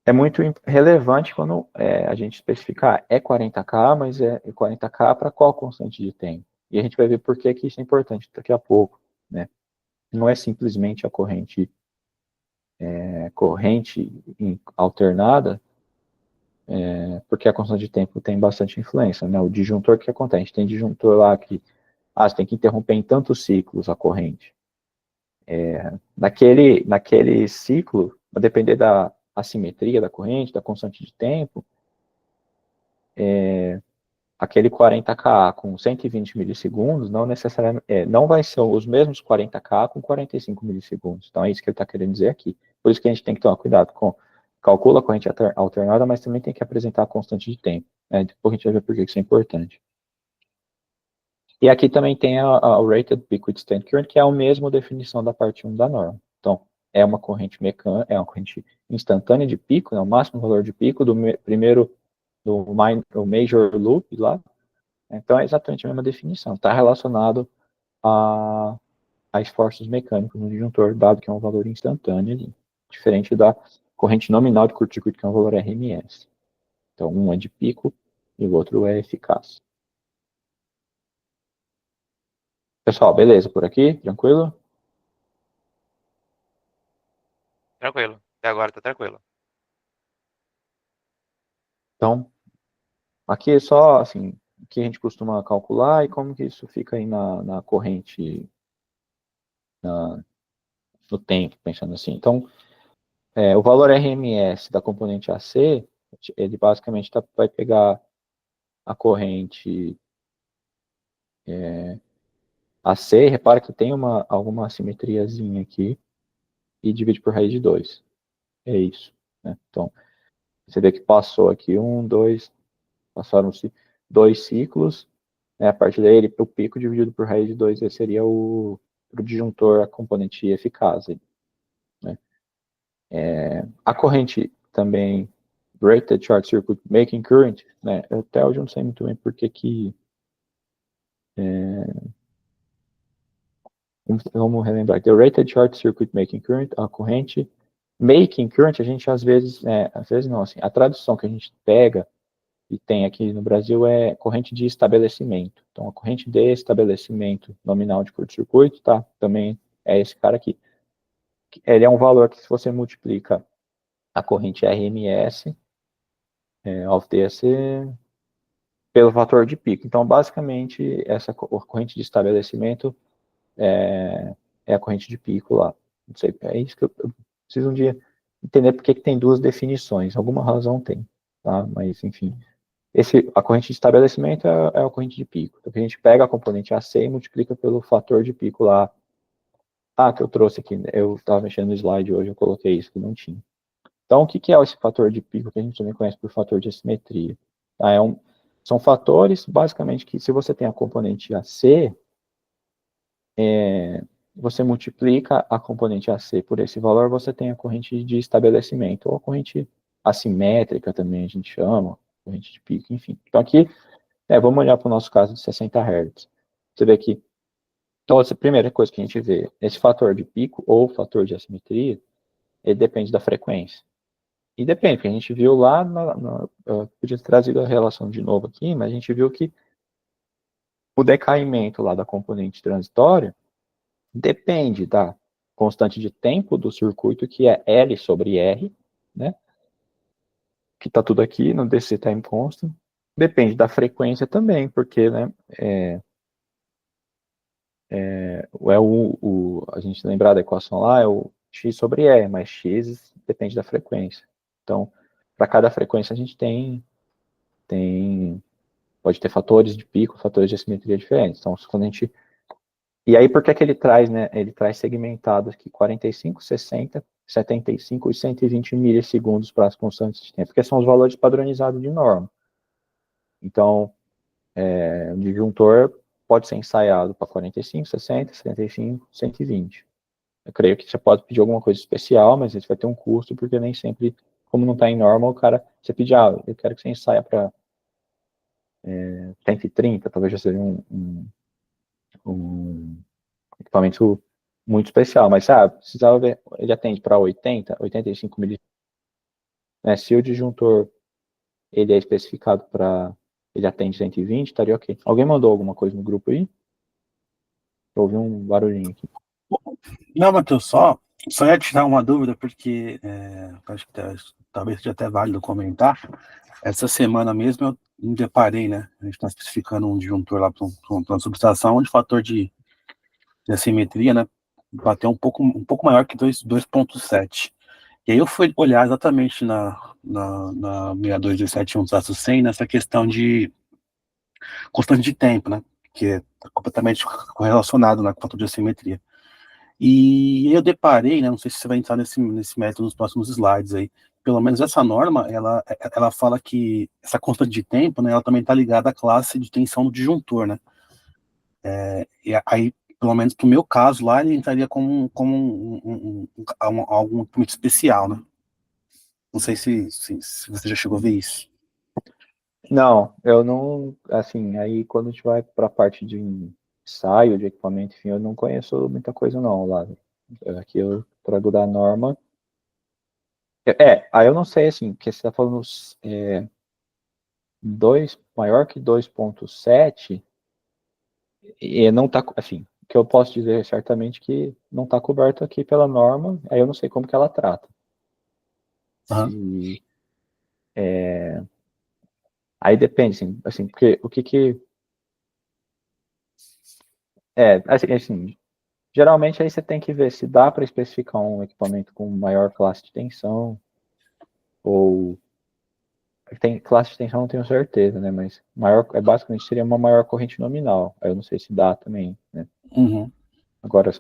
é muito relevante quando a gente especificar é 40K, mas é 40K para qual constante de tempo. E a gente vai ver por que isso é importante daqui a pouco. Né? Não é simplesmente a corrente alternada, porque a constante de tempo tem bastante influência. Né? O disjuntor, o que acontece? A gente tem disjuntor lá que você tem que interromper em tantos ciclos a corrente. Naquele ciclo, a depender da assimetria da corrente, da constante de tempo, aquele 40K com 120 milissegundos não necessariamente não vai ser os mesmos 40K com 45 milissegundos. Então é isso que ele está querendo dizer aqui. Por isso que a gente tem que tomar cuidado com calcula a corrente alternada, mas também tem que apresentar a constante de tempo. Né? Depois a gente vai ver por que isso é importante. E aqui também tem a Rated Liquid Stand Current, que é a mesma definição da parte 1 da norma. Então, é uma corrente mecânica, é uma corrente instantânea de pico, né, o máximo valor de pico do primeiro, do Major Loop lá. Então, é exatamente a mesma definição. Está relacionado a esforços mecânicos no disjuntor, dado que é um valor instantâneo ali, diferente da corrente nominal de curto-circuito, que é um valor RMS. Então, um é de pico e o outro é eficaz. Pessoal, beleza por aqui? Tranquilo? Tranquilo. Até agora tá tranquilo. Então, aqui é só, assim, o que a gente costuma calcular e como que isso fica aí na corrente, no tempo, pensando assim. Então, o valor RMS da componente AC, ele basicamente vai pegar a corrente AC, repara que tem alguma assimetriazinha aqui, e divide por raiz de 2. é isso, né? Então, você vê que passou aqui passaram-se 2 ciclos, né? A partir daí, o pico dividido por raiz de 2 esse seria o disjuntor, a componente eficaz, né? A corrente também, Rated Short Circuit Making Current, né? Até hoje eu não sei muito bem por que vamos relembrar aqui. O Rated Short Circuit Making Current, a corrente Making Current, a gente às vezes não, assim, a tradução que a gente pega e tem aqui no Brasil é corrente de estabelecimento. Então, a corrente de estabelecimento nominal de curto-circuito, tá? Também é esse cara aqui. Ele é um valor que, se você multiplica a corrente RMS of DC pelo fator de pico. Então, basicamente, essa corrente de estabelecimento é a corrente de pico lá. Não sei, é isso que eu preciso um dia entender porque que tem duas definições. Alguma razão tem, tá? Mas, enfim. A corrente de estabelecimento é a corrente de pico. Então, a gente pega a componente AC e multiplica pelo fator de pico lá. Que eu trouxe aqui. Eu estava mexendo no slide hoje, eu coloquei isso, que não tinha. Então, o que é esse fator de pico, que a gente também conhece por fator de assimetria? Tá? São fatores, basicamente, que se você tem a componente AC, você multiplica a componente AC por esse valor, você tem a corrente de estabelecimento, ou a corrente assimétrica também a gente chama, corrente de pico, enfim. Então, aqui, vamos olhar para o nosso caso de 60 Hz. Você vê aqui, então, a primeira coisa que a gente vê, esse fator de pico ou fator de assimetria, ele depende da frequência. E depende, porque a gente viu lá, eu podia ter trazido a relação de novo aqui, mas a gente viu que o decaimento lá da componente transitória depende da constante de tempo do circuito, que é L sobre R, né? Que está tudo aqui no DC Time Constant. Depende da frequência também, porque, né, a gente lembrar da equação lá, é o x sobre E, mas x depende da frequência. Então, para cada frequência a gente pode ter fatores de pico, fatores de assimetria diferentes. Então, quando a gente... E aí, por que ele traz, né? Ele traz segmentados aqui 45, 60, 75 e 120 milissegundos para as constantes de tempo, porque são os valores padronizados de norma. Então, o disjuntor pode ser ensaiado para 45, 60, 75, 120. Eu creio que você pode pedir alguma coisa especial, mas isso vai ter um custo, porque nem sempre, como não está em norma, você pede, eu quero que você ensaia para 130, talvez já seja um equipamento muito especial, mas precisava ver, ele atende para 80, 85 milímetros. Né? Se o disjuntor ele é especificado para, ele atende 120, estaria ok. Alguém mandou alguma coisa no grupo aí? Eu ouvi um barulhinho aqui. Não, Matheus, só ia tirar uma dúvida, porque acho que talvez seja até válido comentar. Essa semana mesmo eu me deparei, né? A gente está especificando um disjuntor lá para uma subestação, onde o fator de assimetria, né, bateu um pouco maior que 2.7. E aí eu fui olhar exatamente na 62271-100 nessa questão de constante de tempo, né? Que é completamente correlacionado, né, com o fator de assimetria. E eu deparei, né, não sei se você vai entrar nesse método nos próximos slides aí, pelo menos essa norma, ela fala que essa constante de tempo, né, ela também está ligada à classe de tensão do disjuntor, né? E aí, pelo menos para o meu caso lá, ele entraria como algum muito especial, né? Não sei se você já chegou a ver isso. Não, eu não, assim, aí quando a gente vai para a parte de ensaio, de equipamento, enfim, eu não conheço muita coisa não lá. Aqui eu trago da norma. Aí eu não sei, assim, porque você está falando maior que 2.7, e não está, assim, o que eu posso dizer certamente que não está coberto aqui pela norma, aí eu não sei como que ela trata. Uhum. Aí depende, assim, porque o que assim, geralmente aí você tem que ver se dá para especificar um equipamento com maior classe de tensão, ou tem classe de tensão, não tenho certeza, né, mas maior, basicamente seria uma maior corrente nominal, aí eu não sei se dá também, né. Uhum. Agora,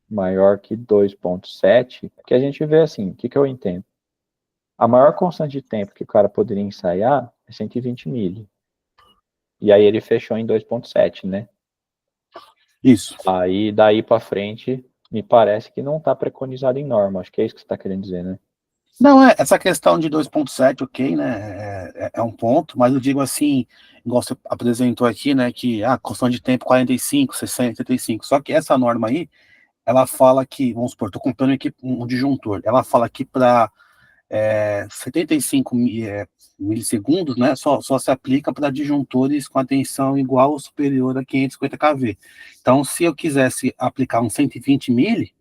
maior que 2.7, que a gente vê assim, o que eu entendo? a maior constante de tempo que o cara poderia ensaiar é 120 milli. E aí ele fechou em 2.7, né? Isso. Aí daí para frente, me parece que não está preconizado em norma. Acho que é isso que você está querendo dizer, né? Não, essa questão de 2.7, ok, né, é um ponto, mas eu digo assim, igual você apresentou aqui, né, que a constante de tempo 45, 60, 75, só que essa norma aí, ela fala que, vamos supor, estou comprando aqui um disjuntor, ela fala que para 75 milissegundos, né, só se aplica para disjuntores com a tensão igual ou superior a 550 kV. Então, se eu quisesse aplicar um 120 mili,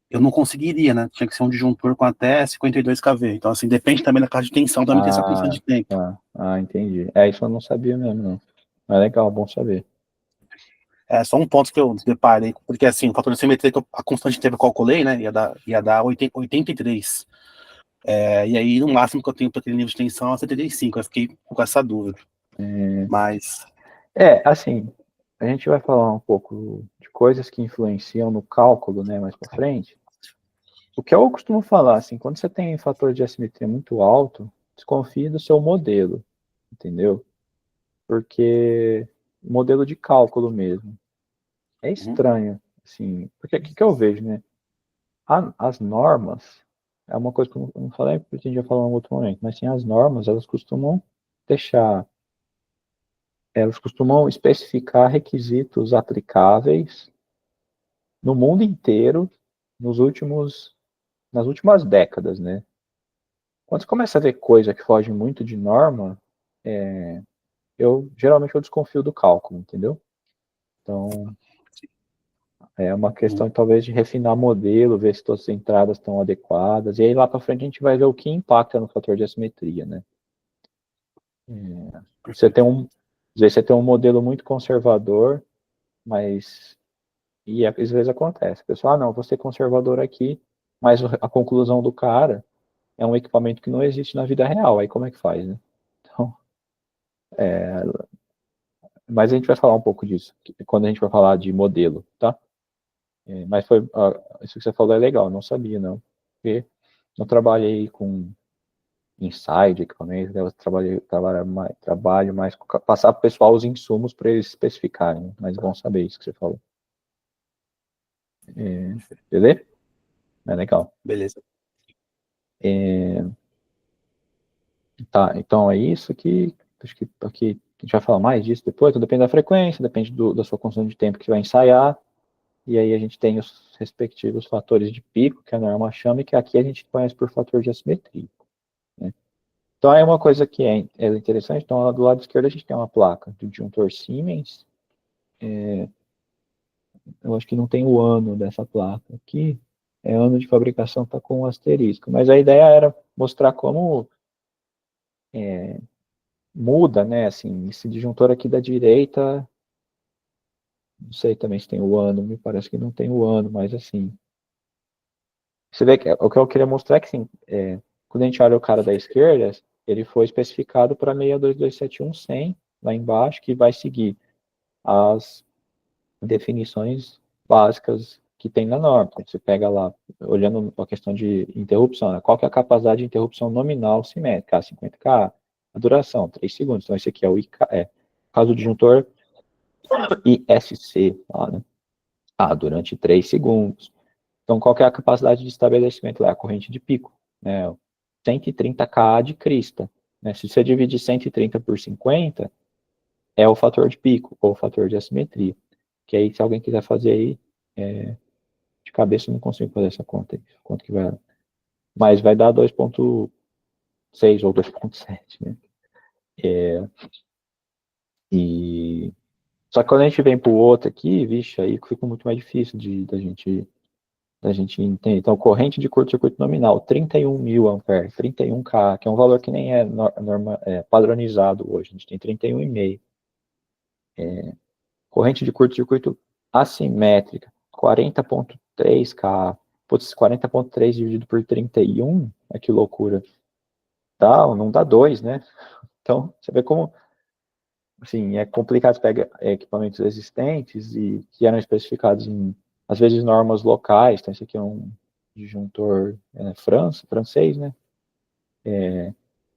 eu não conseguiria, né? Tinha que ser um disjuntor com até 52 kV. Então, assim, depende também da caixa de tensão, também tem essa constante de tempo. Entendi. Isso eu não sabia mesmo, não. Mas legal, bom saber. É só um ponto que eu deparei, porque assim, o fator de simetria, a constante de tempo que eu calculei, né, ia dar 83. E aí, no máximo que eu tenho para aquele nível de tensão é 75. Eu fiquei com essa dúvida. Mas. Assim, a gente vai falar um pouco de coisas que influenciam no cálculo, né, mais para frente. O que eu costumo falar, assim, quando você tem fator de assimetria muito alto, desconfie do seu modelo, entendeu? Porque modelo de cálculo mesmo. É estranho, assim, porque o que eu vejo, né? As normas, é uma coisa que eu não falei, porque a gente já falou em outro momento, mas sim, as normas, elas costumam especificar requisitos aplicáveis no mundo inteiro nas últimas décadas, né? Quando você começa a ver coisa que foge muito de norma, geralmente eu desconfio do cálculo, entendeu? Então, é uma questão talvez de refinar modelo, ver se todas as entradas estão adequadas, e aí lá para frente a gente vai ver o que impacta no fator de assimetria, né? Você tem às vezes você tem um modelo muito conservador, mas às vezes acontece. O pessoal, não, vou ser conservador aqui, mas a conclusão do cara é um equipamento que não existe na vida real. Aí como é que faz, né? Então, mas a gente vai falar um pouco disso quando a gente for falar de modelo, tá? Mas isso que você falou é legal, eu não sabia, não. Porque eu trabalhei com inside equipamento, né? Eu trabalho mais com passar para o pessoal os insumos para eles especificarem, né? Mas bom saber isso que você falou. Beleza? É legal. Beleza. Tá, então é isso que acho que aqui a gente vai falar mais disso depois, então depende da frequência, depende da sua consumo de tempo que vai ensaiar, e aí a gente tem os respectivos fatores de pico, que a norma chama, e que aqui a gente conhece por fator de assimetria, né? Então é uma coisa que é interessante, então do lado esquerdo a gente tem uma placa do disjuntor Siemens, eu acho que não tem o ano dessa placa aqui, ano de fabricação está com um asterisco, mas a ideia era mostrar como muda, né, assim, esse disjuntor aqui da direita, não sei também se tem o ano, me parece que não tem o ano, mas assim, você vê que o que eu queria mostrar é que, assim, quando a gente olha o cara da esquerda, ele foi especificado para 62271-100, lá embaixo, que vai seguir as definições básicas que tem na norma. Então, você pega lá, olhando a questão de interrupção, né? Qual que é a capacidade de interrupção nominal simétrica? 50K. A duração, 3 segundos. Então, esse aqui é o caso do disjuntor ISC, lá, né? Durante 3 segundos. Então, qual que é a capacidade de estabelecimento lá? A corrente de pico, né? 130K de crista, né? Se você dividir 130 por 50, é o fator de pico, ou o fator de assimetria. Que aí, se alguém quiser fazer aí, de cabeça eu não consigo fazer essa conta aí. Quanto que vai? Mas vai dar 2.6 ou 2.7, né? Só que quando a gente vem para o outro aqui, vixe, aí fica muito mais difícil da gente entender. Então, corrente de curto-circuito nominal, 31 mil amperes, 31K, que é um valor que nem é padronizado hoje, a gente tem 31,5. Corrente de curto-circuito assimétrica, 40,3K. Putz, 40,3 dividido por 31, que loucura. Não dá 2, né? Então, você vê como, assim, é complicado. Você pega equipamentos existentes e que eram especificados em, às vezes, normas locais. Então, esse aqui é um disjuntor francês, né?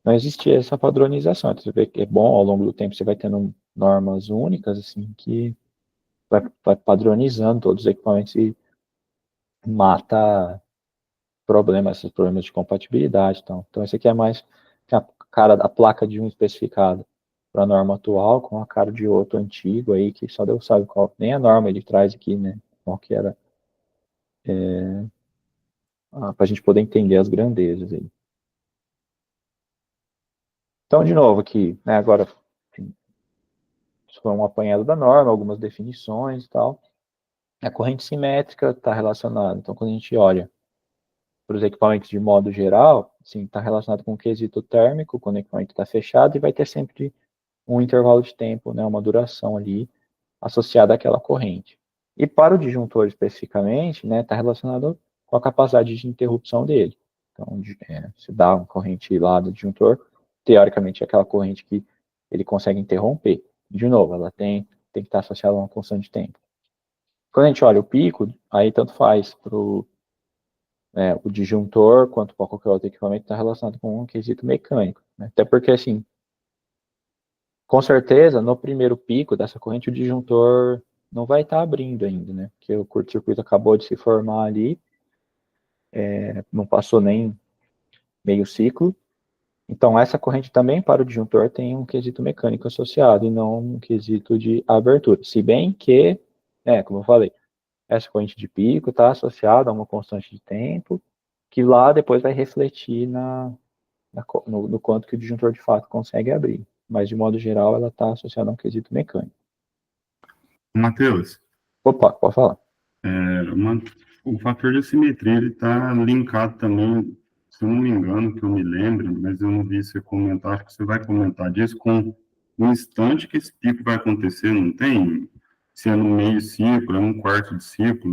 não existia essa padronização. Então, você vê que é bom, ao longo do tempo, você vai tendo normas únicas, assim, que vai padronizando todos os equipamentos e mata esses problemas de compatibilidade. Então esse aqui é mais a cara da placa de um especificado para a norma atual, com a cara de outro antigo aí, que só Deus sabe qual, nem a norma ele traz aqui, né, qual que era, para a gente poder entender as grandezas aí. Então, de novo aqui, né, agora, enfim, isso foi um apanhado da norma, algumas definições e tal. A corrente simétrica está relacionada, então quando a gente olha para os equipamentos de modo geral, sim, está relacionado com o quesito térmico, quando o equipamento está fechado, e vai ter sempre um intervalo de tempo, né, uma duração ali, associada àquela corrente. E para o disjuntor especificamente, né, está relacionado com a capacidade de interrupção dele. Então, se dá uma corrente lá do disjuntor, teoricamente é aquela corrente que ele consegue interromper. De novo, ela tem que estar associada a uma constante de tempo. Quando a gente olha o pico, aí tanto faz para o disjuntor quanto para qualquer outro equipamento está relacionado com um quesito mecânico. Né? Até porque, assim, com certeza, no primeiro pico dessa corrente, o disjuntor não vai estar abrindo ainda, né? Porque o curto-circuito acabou de se formar ali, não passou nem meio ciclo. Então, essa corrente também para o disjuntor tem um quesito mecânico associado e não um quesito de abertura. Se bem que, como eu falei, essa corrente de pico está associada a uma constante de tempo, que lá depois vai refletir no quanto que o disjuntor de fato consegue abrir. Mas, de modo geral, ela está associada a um quesito mecânico. Matheus, Opa, pode falar. o fator de assimetria ele está linkado também, se eu não me engano, que eu me lembro, mas eu não vi você comentar, acho que você vai comentar disso, com o instante que esse pico vai acontecer, não tem? Se é no meio ciclo, é um quarto de ciclo,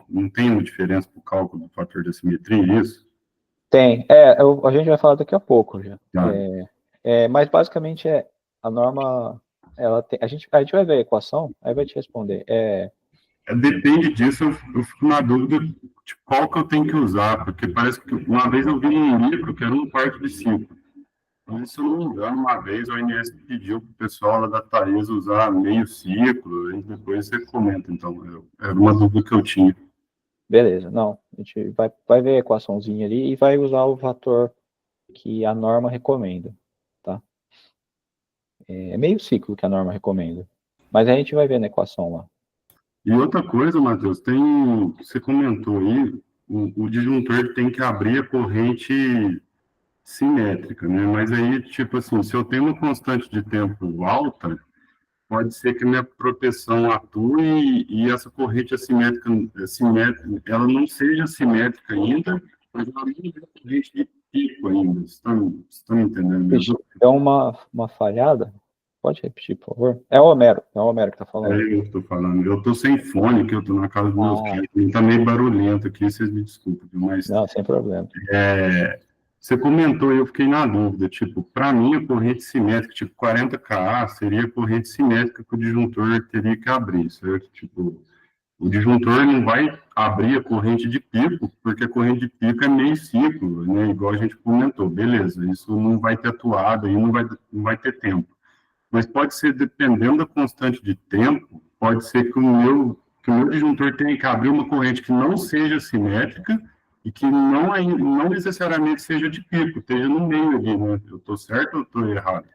não tem uma diferença para o cálculo do fator de assimetria, é isso? Tem. A gente vai falar daqui a pouco já. Tá. Mas basicamente a norma, a gente vai ver a equação, aí vai te responder. Depende disso, eu fico na dúvida de qual que eu tenho que usar, porque parece que uma vez eu vi um livro que era um quarto de ciclo. Mas, se eu não me engano, uma vez a ONS pediu para o pessoal lá da Taesa usar meio ciclo, e depois você comenta, então, era uma dúvida que eu tinha. Beleza, não. A gente vai ver a equaçãozinha ali e vai usar o fator que a norma recomenda, tá? É meio ciclo que a norma recomenda. Mas a gente vai ver na equação lá. E outra coisa, Matheus, você comentou aí, o disjuntor tem que abrir a corrente simétrica, né? Mas aí, tipo assim, se eu tenho uma constante de tempo alta, pode ser que a minha proteção atue e essa corrente assimétrica, ela não seja simétrica ainda, mas ela não é corrente de pico ainda. Vocês estão me entendendo? Vixe, é uma falhada? Pode repetir, por favor? É o Homero que está falando. É, eu estou falando. Eu estou sem fone, que eu estou na casa dos meus pais. Está meio barulhento aqui, vocês me desculpem, mas... Não, sem problema. Você comentou e eu fiquei na dúvida, tipo, para mim a corrente simétrica, tipo 40 kA, seria a corrente simétrica que o disjuntor teria que abrir, certo? Tipo, o disjuntor não vai abrir a corrente de pico, porque a corrente de pico é meio ciclo, né? Igual a gente comentou, beleza, isso não vai ter atuado aí, não vai ter tempo. Mas pode ser, dependendo da constante de tempo, pode ser que o meu disjuntor tenha que abrir uma corrente que não seja simétrica e que não necessariamente seja de pico, esteja no meio ali, né? Eu estou certo ou estou errado?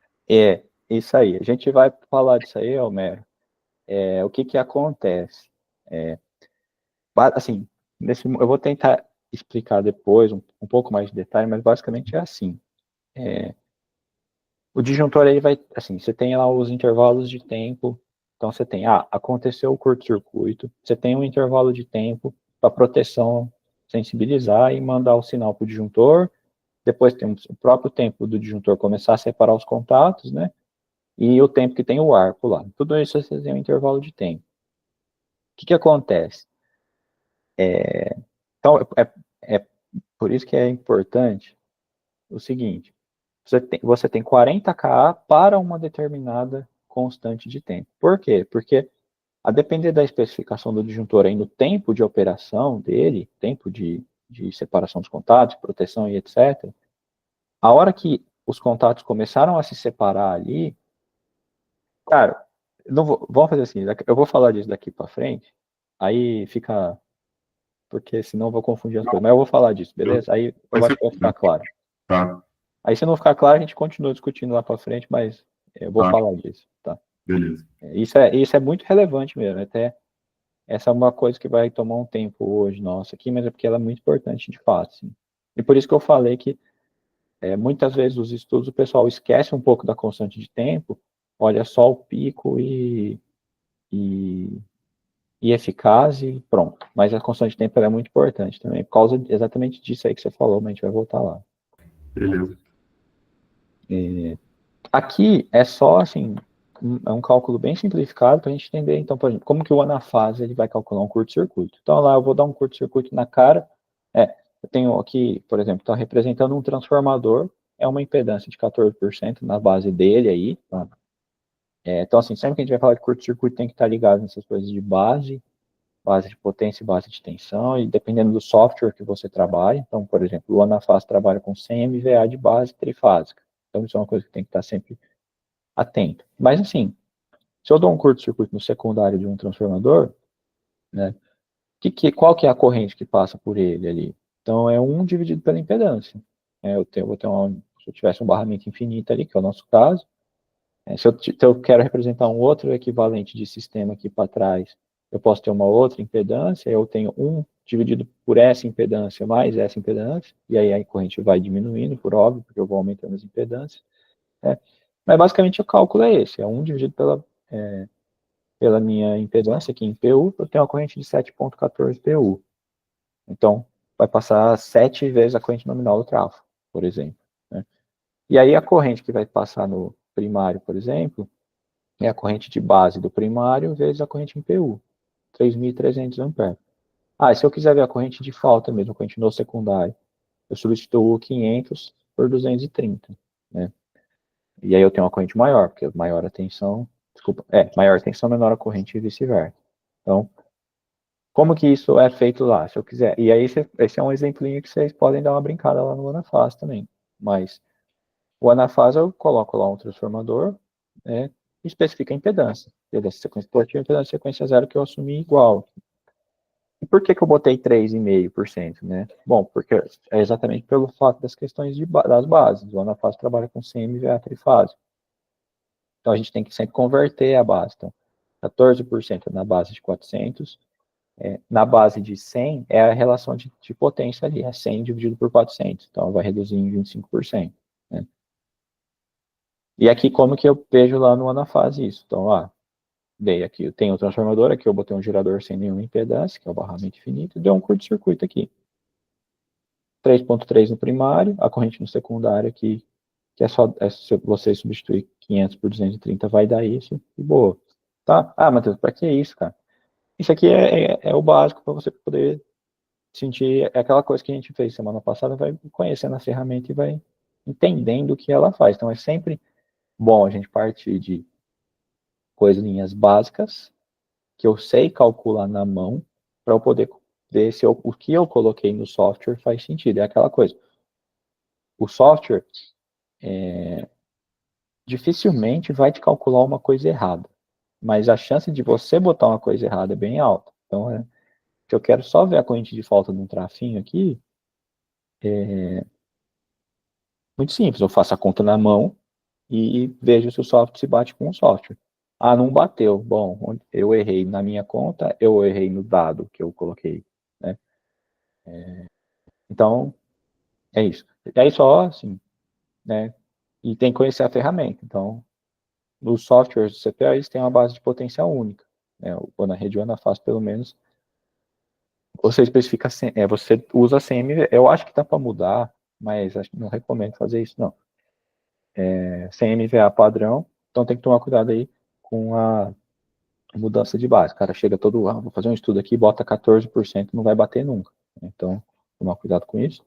Isso aí. A gente vai falar disso aí, Homero. O que acontece? Assim, eu vou tentar explicar depois um pouco mais de detalhe, mas basicamente é assim. O disjuntor aí vai, assim, você tem lá os intervalos de tempo. Então você tem, aconteceu o curto-circuito, você tem um intervalo de tempo para proteção sensibilizar e mandar o sinal para o disjuntor. Depois tem o próprio tempo do disjuntor começar a separar os contatos, né? E o tempo que tem o arco lá. Tudo isso você tem um intervalo de tempo. O que acontece? Então, é por isso que é importante o seguinte: você tem 40 kA para uma determinada constante de tempo. Por quê? Porque, a depender da especificação do disjuntor aí no tempo de operação dele, tempo de separação dos contatos, proteção e etc., A hora que os contatos começaram a se separar ali, cara, vamos fazer assim, eu vou falar disso daqui para frente, aí fica, porque senão eu vou confundir as coisas, mas eu vou falar disso, beleza? Aí eu Vai acho ser que vai ficar claro. tá, Aí se não ficar claro, a gente continua discutindo lá para frente, mas eu vou tá, falar disso, tá? beleza. Isso é muito relevante mesmo, até essa é uma coisa que vai tomar um tempo hoje nosso aqui, mas é porque ela é muito importante de fato, sim. E por isso que eu falei que muitas vezes os estudos o pessoal esquece um pouco da constante de tempo, olha só o pico e, e eficaz e pronto. Mas a constante de tempo ela é muito importante também, por causa exatamente disso aí que você falou, mas a gente vai voltar lá. Beleza. Aqui é só assim, é um cálculo bem simplificado para a gente entender, então, por exemplo, como que o anafase ele vai calcular um curto-circuito. Então, lá eu vou dar um curto-circuito na cara, eu tenho aqui, por exemplo, está representando um transformador, é uma impedância de 14% na base dele aí, tá? Então, assim, sempre que a gente vai falar de curto-circuito tem que estar ligado nessas coisas de base de potência e base de tensão, e dependendo do software que você trabalha, então, por exemplo, o Anafase trabalha com 100 MVA de base trifásica, então isso é uma coisa que tem que estar sempre atento. Mas, assim, se eu dou um curto-circuito no secundário de um transformador, né, qual que é a corrente que passa por ele ali? Então, é 1 dividido pela impedância. Se eu tivesse um barramento infinito ali, que é o nosso caso, se eu quero representar um outro equivalente de sistema aqui para trás, eu posso ter uma outra impedância, eu tenho 1 dividido por essa impedância mais essa impedância, e aí a corrente vai diminuindo, por óbvio, porque eu vou aumentando as impedâncias. Né? Mas basicamente o cálculo é esse, é 1 dividido pela minha impedância aqui em PU, eu tenho uma corrente de 7,14 PU. Então, vai passar 7 vezes a corrente nominal do tráfego, por exemplo. Né? E aí a corrente que vai passar no primário, por exemplo, é a corrente de base do primário vezes a corrente em PU, 3.300 amperes. Ah, e se eu quiser ver a corrente de falta mesmo, a corrente no secundário, eu substituo 500 por 230, né? E aí eu tenho uma corrente maior, porque maior a tensão, maior a tensão, menor a corrente e vice-versa. Então, como que isso é feito lá, se eu quiser? E aí esse é um exemplinho que vocês podem dar uma brincada lá no Anafase também. Mas o Anafase eu coloco lá um transformador, né, e especifica a impedância. Impedância sequência positiva, impedância sequência zero que eu assumi igual. E por que eu botei 3,5%, né? Bom, porque é exatamente pelo fato das questões das bases. O Anafase trabalha com CMVA trifásico. Então a gente tem que sempre converter a base. Então, 14% na base de 400, na base de 100 é a relação de potência ali, é 100 dividido por 400, então vai reduzir em 25%. Né? E aqui como que eu vejo lá no Anafase isso? Então, dei aqui, eu tenho o transformador, aqui eu botei um gerador sem nenhuma impedância, que é o barramento infinito, deu um curto-circuito aqui. 3,3 no primário, a corrente no secundário aqui, que se você substituir 500 por 230 vai dar isso, e boa. Tá? Ah, Matheus, para que isso, cara? Isso aqui é o básico para você poder sentir aquela coisa que a gente fez semana passada, vai conhecendo a ferramenta e vai entendendo o que ela faz. Então é sempre bom a gente partir de coisinhas básicas que eu sei calcular na mão para eu poder ver se o que eu coloquei no software faz sentido. É aquela coisa. O software dificilmente vai te calcular uma coisa errada, mas a chance de você botar uma coisa errada é bem alta. Então, se eu quero só ver a corrente de falta de um trafinho aqui, muito simples, eu faço a conta na mão e vejo se o software se bate com o software. Ah, não bateu. Bom, eu errei na minha conta, eu errei no dado que eu coloquei, né? Então, é isso. E aí só, assim, né? E tem que conhecer a ferramenta. Então, nos softwares do CPA, eles têm uma base de potencial única. Né? Ou na rede Anafaz, pelo menos, você especifica, você usa CM, eu acho que dá para mudar, mas acho que não recomendo fazer isso, não. CMVA padrão, então tem que tomar cuidado aí com a mudança de base. O cara chega todo, vou fazer um estudo aqui, bota 14%, não vai bater nunca. Então, tomar cuidado com isso.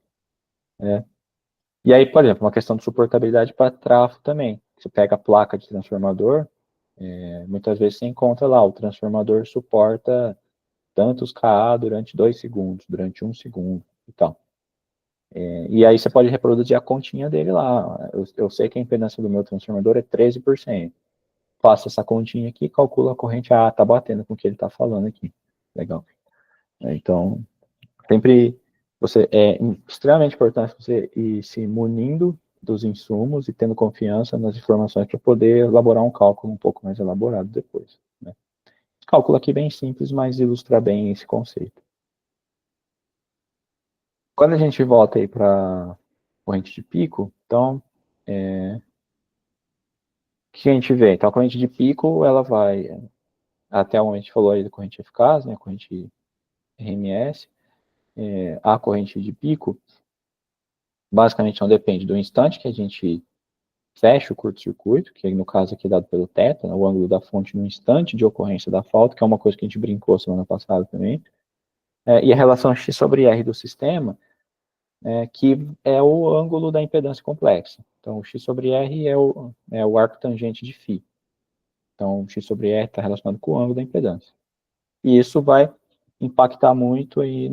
E aí, por exemplo, uma questão de suportabilidade para trafo também. Você pega a placa de transformador, muitas vezes você encontra lá, o transformador suporta tantos KA durante 2 segundos, durante 1 segundo e tal. E aí você pode reproduzir a continha dele lá. Eu sei que a impedância do meu transformador é 13%. Faço essa continha aqui, calculo a corrente, tá batendo com o que ele está falando aqui. Legal. Então, sempre é extremamente importante você ir se munindo dos insumos e tendo confiança nas informações para poder elaborar um cálculo um pouco mais elaborado depois. Né? Cálculo aqui bem simples, mas ilustra bem esse conceito. Quando a gente volta aí para corrente de pico, então, o que a gente vê? Então, a corrente de pico, ela vai, até onde a gente falou aí da corrente eficaz, né, a corrente RMS, a corrente de pico, basicamente não depende do instante que a gente fecha o curto-circuito, que no caso aqui é dado pelo θ, né, o ângulo da fonte no instante de ocorrência da falta, que é uma coisa que a gente brincou semana passada também, e a relação X sobre R do sistema, que é o ângulo da impedância complexa. Então, o X sobre R é o arco tangente de φ. Então, o X sobre R está relacionado com o ângulo da impedância. E isso vai impactar muito aí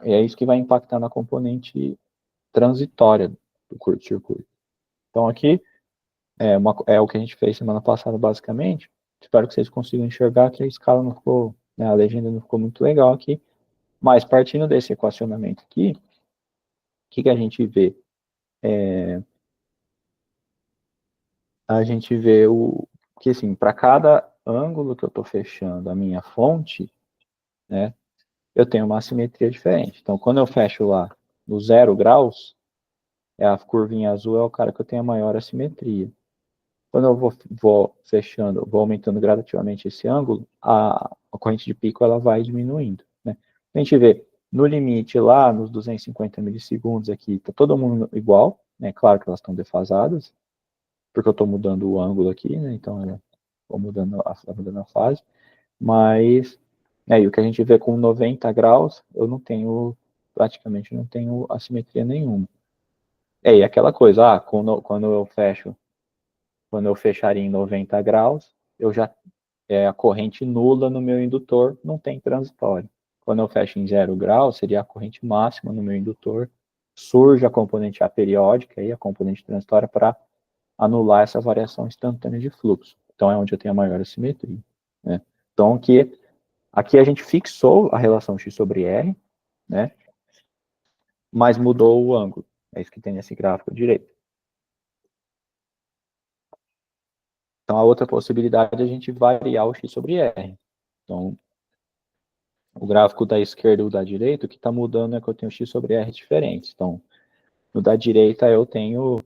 é isso que vai impactar na componente transitória do curto-circuito. Então, aqui é o que a gente fez semana passada, basicamente. Espero que vocês consigam enxergar que a escala não ficou, né, a legenda não ficou muito legal aqui. Mas, partindo desse equacionamento aqui, o que a gente vê? A gente vê que, assim, para cada ângulo que eu estou fechando a minha fonte, né, eu tenho uma assimetria diferente. Então, quando eu fecho lá no 0 graus, a curvinha azul é o cara que eu tenho a maior assimetria. Quando eu vou fechando, vou aumentando gradativamente esse ângulo, a corrente de pico ela vai diminuindo. Né? A gente vê, no limite lá, nos 250 milissegundos aqui, está todo mundo igual, né? Claro que elas estão defasadas, porque eu estou mudando o ângulo aqui, né? Então eu vou mudando a fase, mas o que a gente vê com 90 graus, eu não tenho, praticamente não tenho assimetria nenhuma. E aquela coisa, quando eu fecharia em 90 graus, eu já a corrente nula no meu indutor, não tem transitório. Quando eu fecho em 0 graus, seria a corrente máxima no meu indutor, surge a componente aperiódica e a componente transitória para anular essa variação instantânea de fluxo. Então é onde eu tenho a maior assimetria. Né? Então aqui a gente fixou a relação X sobre R, né? Mas mudou o ângulo. É isso que tem nesse gráfico direito. Então, a outra possibilidade é a gente variar o X sobre R. Então, o gráfico da esquerda e o da direita, o que está mudando é que eu tenho X sobre R diferentes. Então, no da direita eu tenho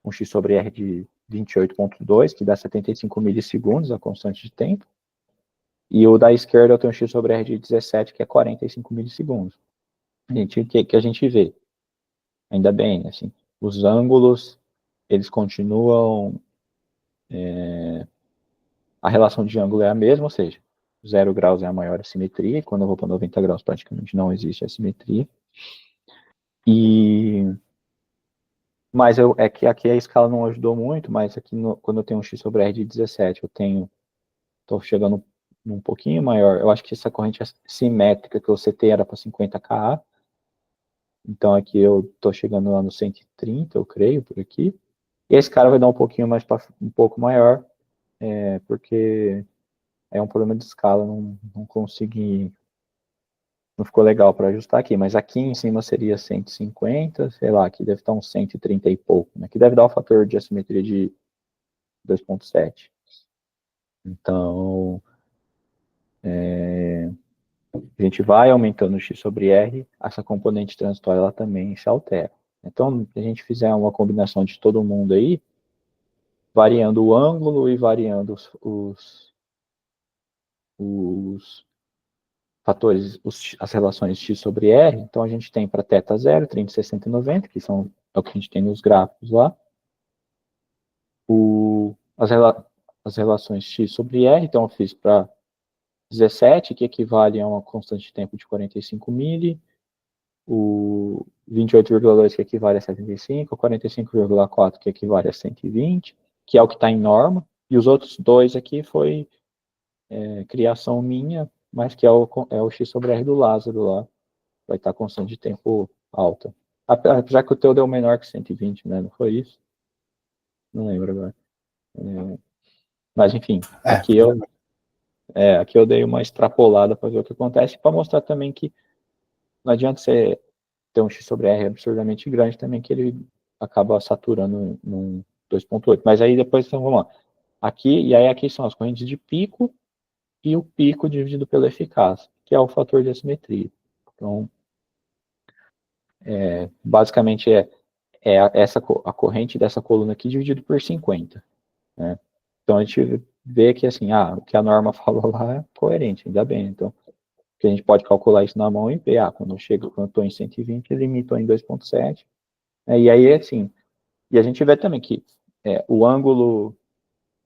um X sobre R de 28,2, que dá 75 milissegundos, a constante de tempo. E o da esquerda eu tenho um X sobre R de 17, que é 45 milissegundos. O que a gente vê? Ainda bem, assim, os ângulos, eles continuam... a relação de ângulo é a mesma, ou seja, 0 graus é a maior assimetria, e quando eu vou para 90 graus praticamente não existe assimetria. Mas é que aqui a escala não ajudou muito, mas aqui quando eu tenho um X sobre R de 17, estou chegando um pouquinho maior. Eu acho que essa corrente simétrica que eu setei era para 50 kA, então aqui eu estou chegando lá no 130, eu creio, por aqui. E esse cara vai dar um pouquinho mais um pouco maior, porque é um problema de escala, não consegui, não ficou legal para ajustar aqui, mas aqui em cima seria 150, sei lá, aqui deve estar uns 130 e pouco, né? Aqui deve dar o fator de assimetria de 2,7. Então, a gente vai aumentando o X sobre R, essa componente transitória ela também se altera. Então, se a gente fizer uma combinação de todo mundo aí, variando o ângulo e variando os fatores, as relações X sobre R, então a gente tem para θ 0, 30, 60 e 90, que é o que a gente tem nos gráficos lá, as relações X sobre R, então eu fiz para 17, que equivale a uma constante de tempo de 45 mili, o 28,2 que equivale a 75, o 45,4 que equivale a 120, que é o que está em norma, e os outros dois aqui foi criação minha, mas que é o X sobre R do Lázaro lá, vai estar constante de tempo alta. Apesar que o teu deu menor que 120, né? Não foi isso? Não lembro agora. Mas, enfim, aqui eu dei uma extrapolada para ver o que acontece, para mostrar também que não adianta você ter um x sobre r absurdamente grande também, que ele acaba saturando num 2.8. Mas aí depois, então, vamos lá. Aqui são as correntes de pico e o pico dividido pela eficácia, que é o fator de assimetria. Então, basicamente a corrente dessa coluna aqui dividido por 50. Né? Então a gente vê que assim, o que a norma falou lá é coerente, ainda bem. Então, que a gente pode calcular isso na mão e ver, quando eu estou em 120, ele limitou em 2.7. E aí, assim, e a gente vê também que o ângulo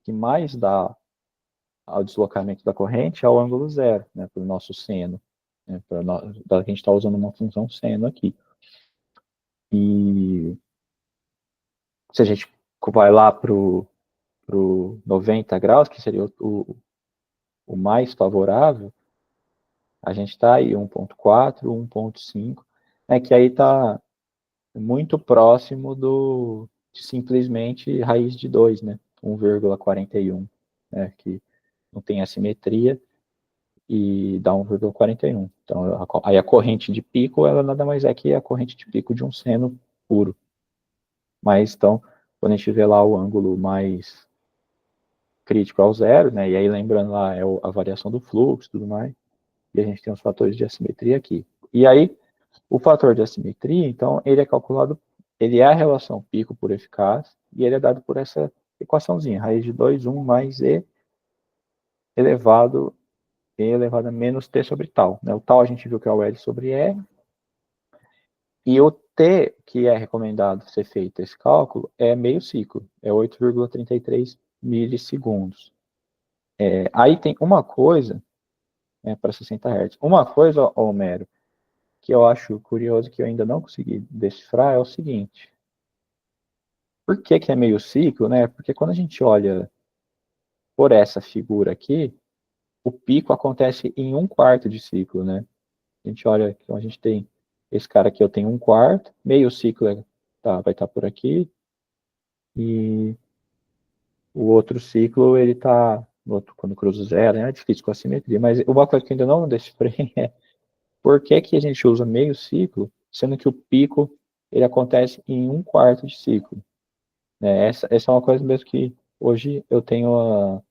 que mais dá ao deslocamento da corrente é o ângulo zero, né, para o nosso seno. Né, a gente está usando uma função seno aqui. E se a gente vai lá para o 90 graus, que seria o mais favorável, a gente está aí 1.4, 1.5, que aí está muito próximo de simplesmente raiz de 2, né? 1,41, né? Que não tem assimetria e dá 1,41. Então, aí a corrente de pico, ela nada mais é que a corrente de pico de um seno puro. Mas, então, quando a gente vê lá o ângulo mais crítico ao zero, né? E aí lembrando lá a variação do fluxo e tudo mais, e a gente tem os fatores de assimetria aqui. E aí, o fator de assimetria, então, ele é calculado, ele é a relação pico por eficácia, e ele é dado por essa equaçãozinha, raiz de 2, 1 mais e elevado a menos t sobre tal. Né? O tal a gente viu que é o L sobre R, e o t, que é recomendado ser feito esse cálculo, é meio ciclo, é 8,33 milissegundos. Aí tem uma coisa, para 60 Hz. Uma coisa, Homero, que eu acho curioso, que eu ainda não consegui decifrar, é o seguinte. Por que é meio ciclo, né? Porque quando a gente olha por essa figura aqui, o pico acontece em 1/4 de ciclo, né? A gente olha, então a gente tem esse cara aqui, eu tenho 1/4, meio ciclo vai estar por aqui, e o outro ciclo, ele está, quando cruza o zero, né? É difícil com a simetria, mas uma coisa que eu ainda não decifrei é por que a gente usa meio ciclo, sendo que o pico ele acontece em 1/4 de ciclo. Né? Essa é uma coisa mesmo que hoje eu tenho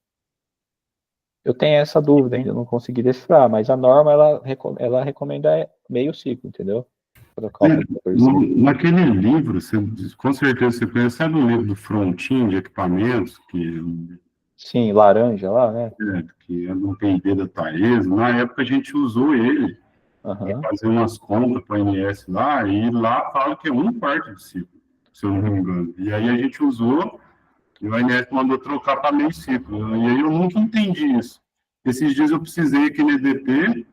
essa dúvida, ainda não consegui decifrar, mas a norma ela recomenda meio ciclo, entendeu? Para o cálculo do fator de simetria. Naquele livro, com certeza você conhece, sabe o livro do Frontin de equipamentos, Sim, laranja lá, né? que é do P&D da Taesa. Na época a gente usou ele para fazer umas contas para a ANS lá, e lá fala que é 1/4 de ciclo, se eu não me engano. E aí a gente usou, e o ANS mandou trocar para meio ciclo. E aí eu nunca entendi isso. Esses dias eu precisei aqui no EDP,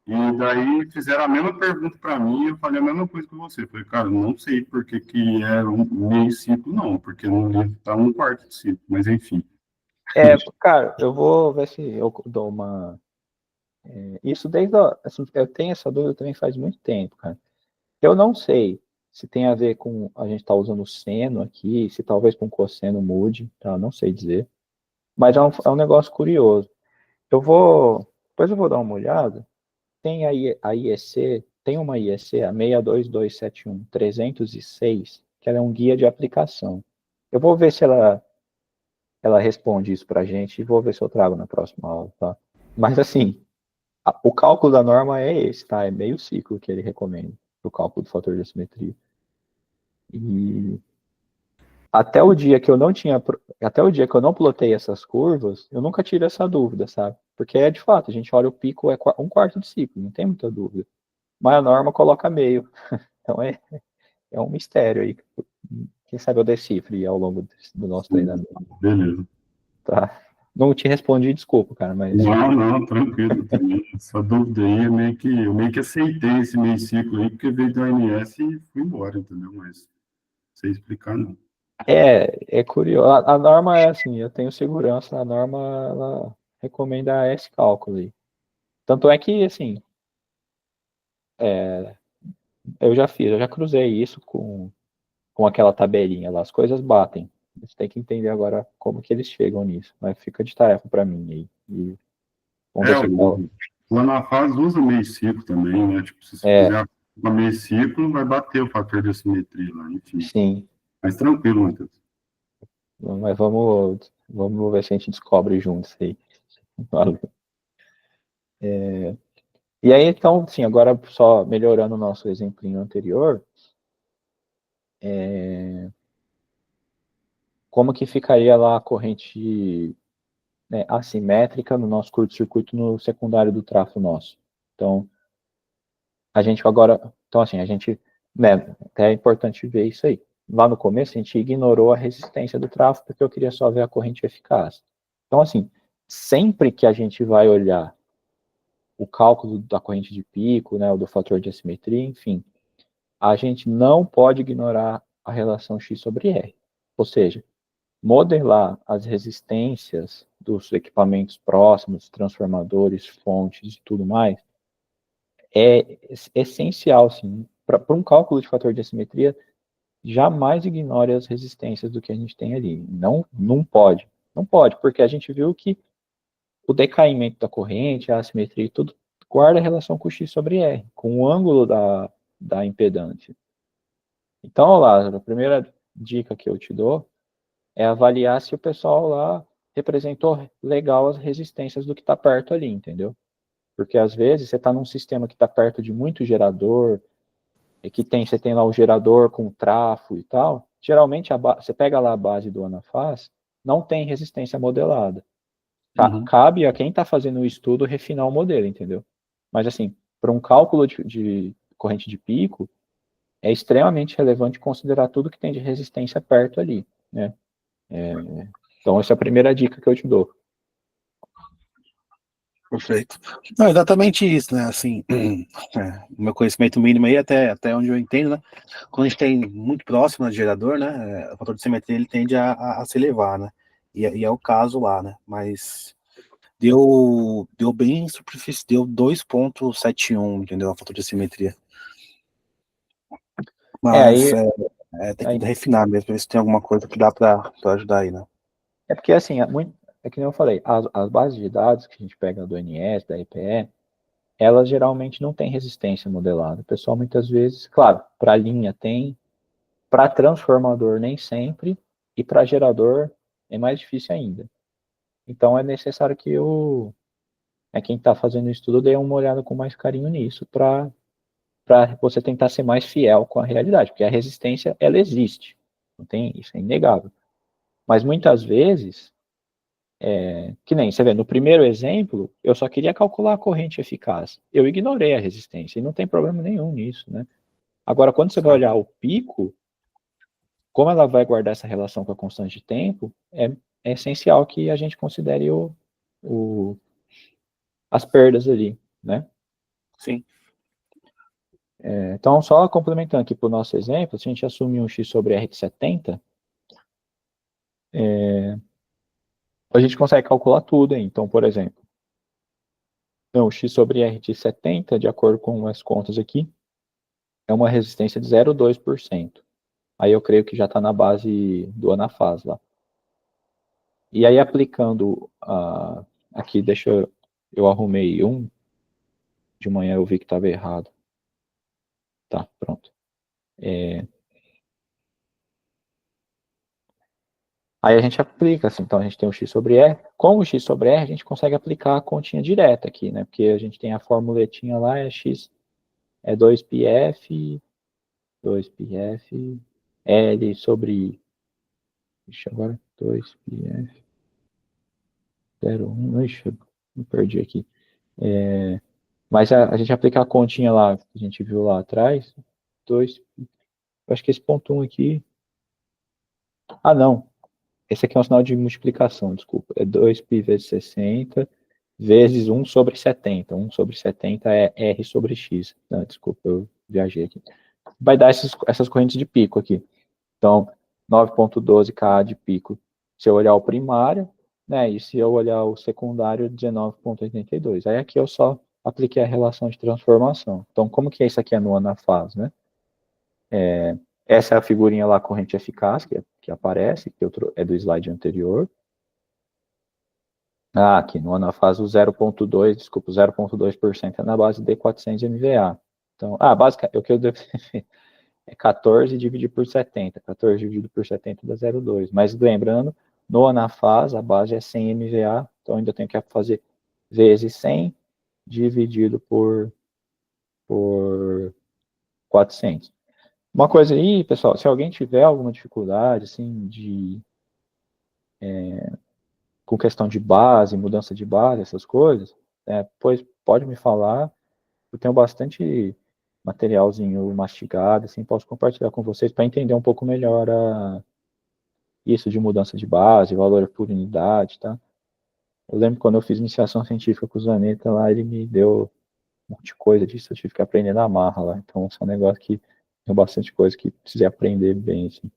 e daí fizeram a mesma pergunta para mim, e eu falei a mesma coisa que você. Falei, cara, não sei por que é meio ciclo, não, porque no livro está 1/4 de ciclo, mas enfim. Cara, eu vou ver se eu dou uma... Isso assim, eu tenho essa dúvida também faz muito tempo, cara. Eu não sei se tem a ver com a gente estar usando o seno aqui, se talvez com cosseno mude, tá? Não sei dizer. Mas é um negócio curioso. Depois eu vou dar uma olhada. Tem a IEC, tem uma IEC, a 62271-306, que ela é um guia de aplicação. Eu vou ver se ela responde isso pra gente e vou ver se eu trago na próxima aula, tá? Mas assim, o cálculo da norma é esse, tá? É meio ciclo que ele recomenda para o cálculo do fator de assimetria. E até o dia que eu não plotei essas curvas, eu nunca tive essa dúvida, sabe? Porque de fato, a gente olha o pico, é 1/4 de ciclo, não tem muita dúvida. Mas a norma coloca meio. Então é um mistério aí. Quem sabe eu decifre ao longo do nosso treinamento. Beleza. Tá? Não te respondi, desculpa, cara, mas... Não, tranquilo. Essa dúvida aí, eu meio que aceitei esse meio ciclo aí, porque veio do ANS e fui embora, entendeu? Mas sem explicar, não. É curioso. A norma é assim, eu tenho segurança, a norma ela recomenda esse cálculo aí. Tanto é que, assim, Eu já cruzei isso com aquela tabelinha lá, as coisas batem. Você tem que entender agora como que eles chegam nisso, mas fica de tarefa para mim aí. E vamos ver se o Anafaz usa meio ciclo também, né? Tipo, se você fizer uma meio ciclo, vai bater o fator de assimetria lá, enfim. Sim. Mas tranquilo, Matheus. Mas vamos ver se a gente descobre juntos aí. Valeu. E aí, então, sim, agora só melhorando o nosso exemplinho anterior, como que ficaria lá a corrente, né, assimétrica no nosso curto-circuito no secundário do trafo nosso? Então, a gente agora, então assim, a gente, né, até é importante ver isso aí. Lá no começo, a gente ignorou a resistência do trafo, porque eu queria só ver a corrente eficaz. Então, assim, sempre que a gente vai olhar o cálculo da corrente de pico, né, ou do fator de assimetria, enfim, a gente não pode ignorar a relação X sobre R. Ou seja, modelar as resistências dos equipamentos próximos, transformadores, fontes e tudo mais, é essencial, sim. Para um cálculo de fator de assimetria, jamais ignore as resistências do que a gente tem ali. Não pode. Não pode, porque a gente viu que o decaimento da corrente, a assimetria e tudo, guarda relação com X sobre R, com o ângulo da impedância. Então, lá, a primeira dica que eu te dou é avaliar se o pessoal lá representou legal as resistências do que está perto ali, entendeu? Porque às vezes você está num sistema que está perto de muito gerador, e que você tem lá o gerador com trafo e tal, geralmente você pega lá a base do Anafaz, não tem resistência modelada. Cabe a quem está fazendo o estudo refinar o modelo, entendeu? Mas assim, para um cálculo de corrente de pico, é extremamente relevante considerar tudo que tem de resistência perto ali, né? Então essa é a primeira dica que eu te dou. Perfeito. Não, exatamente isso, né? Assim, o meu conhecimento mínimo aí, até onde eu entendo, né? Quando a gente tem muito próximo do gerador, né? O fator de simetria ele tende a se elevar, né? E é o caso lá, né? Mas deu bem superfície, deu 2,71, entendeu? O fator de simetria. Mas tem que refinar mesmo, ver se tem alguma coisa que dá para ajudar aí, né? É porque assim, é que nem eu falei, as bases de dados que a gente pega do NS, da EPE, elas geralmente não têm resistência modelada. O pessoal muitas vezes, claro, para linha tem, para transformador nem sempre, e para gerador é mais difícil ainda. Então é necessário que quem está fazendo o estudo dê uma olhada com mais carinho nisso, para você tentar ser mais fiel com a realidade, porque a resistência, ela existe, não tem, isso é inegável. Mas muitas vezes, que nem, você vê, no primeiro exemplo, eu só queria calcular a corrente eficaz. Eu ignorei a resistência, e não tem problema nenhum nisso, né? Agora, quando você vai olhar o pico, como ela vai guardar essa relação com a constante de tempo, é essencial que a gente considere as perdas ali, né? Sim. Então, só complementando aqui para o nosso exemplo, se a gente assumir um x sobre r de 70, a gente consegue calcular tudo aí. Então, por exemplo, o x sobre r de 70, de acordo com as contas aqui, é uma resistência de 0,2%. Aí eu creio que já está na base do Anafaz lá. E aí, aplicando aqui, eu arrumei de manhã eu vi que estava errado. Tá, pronto. Aí a gente aplica, assim, então a gente tem o x sobre r. Com o x sobre r, a gente consegue aplicar a continha direta aqui, né? Porque a gente tem a formuletinha lá, x é 2πf, L sobre, deixa agora, 2πf, 0,1, ixi, eu me perdi aqui. Mas a gente aplica a continha lá, que a gente viu lá atrás, eu acho que esse ponto 1 aqui, não, esse aqui é um sinal de multiplicação, desculpa, é 2π vezes 60 vezes 1 sobre 70. 1 sobre 70 é R sobre X. Não, desculpa, eu viajei aqui. Vai dar essas correntes de pico aqui. Então, 9,12 Ka de pico, se eu olhar o primário, né, e se eu olhar o secundário, 19,82. Aí aqui eu só apliquei a relação de transformação. Então, como que isso aqui é no anafase, né? Essa é a figurinha lá, corrente eficaz, que aparece, que é do slide anterior. Aqui no anafase o 0,2% é na base de 400 MVA. Então, básica, o que eu devo é 14 dividido por 70. 14 dividido por 70 dá 0,2. Mas lembrando, no anafase a base é 100 MVA, então ainda tenho que fazer vezes 100 dividido por 400. Uma coisa aí, pessoal, se alguém tiver alguma dificuldade, assim, com questão de base, mudança de base, essas coisas, pois pode me falar. Eu tenho bastante materialzinho mastigado, assim, posso compartilhar com vocês para entender um pouco melhor isso de mudança de base, valor por unidade, tá? Eu lembro quando eu fiz iniciação científica com o Zaneta lá, ele me deu um monte de coisa disso, eu tive que aprender na marra lá. Então, esse é um negócio que tem bastante coisa que precisei aprender bem, assim.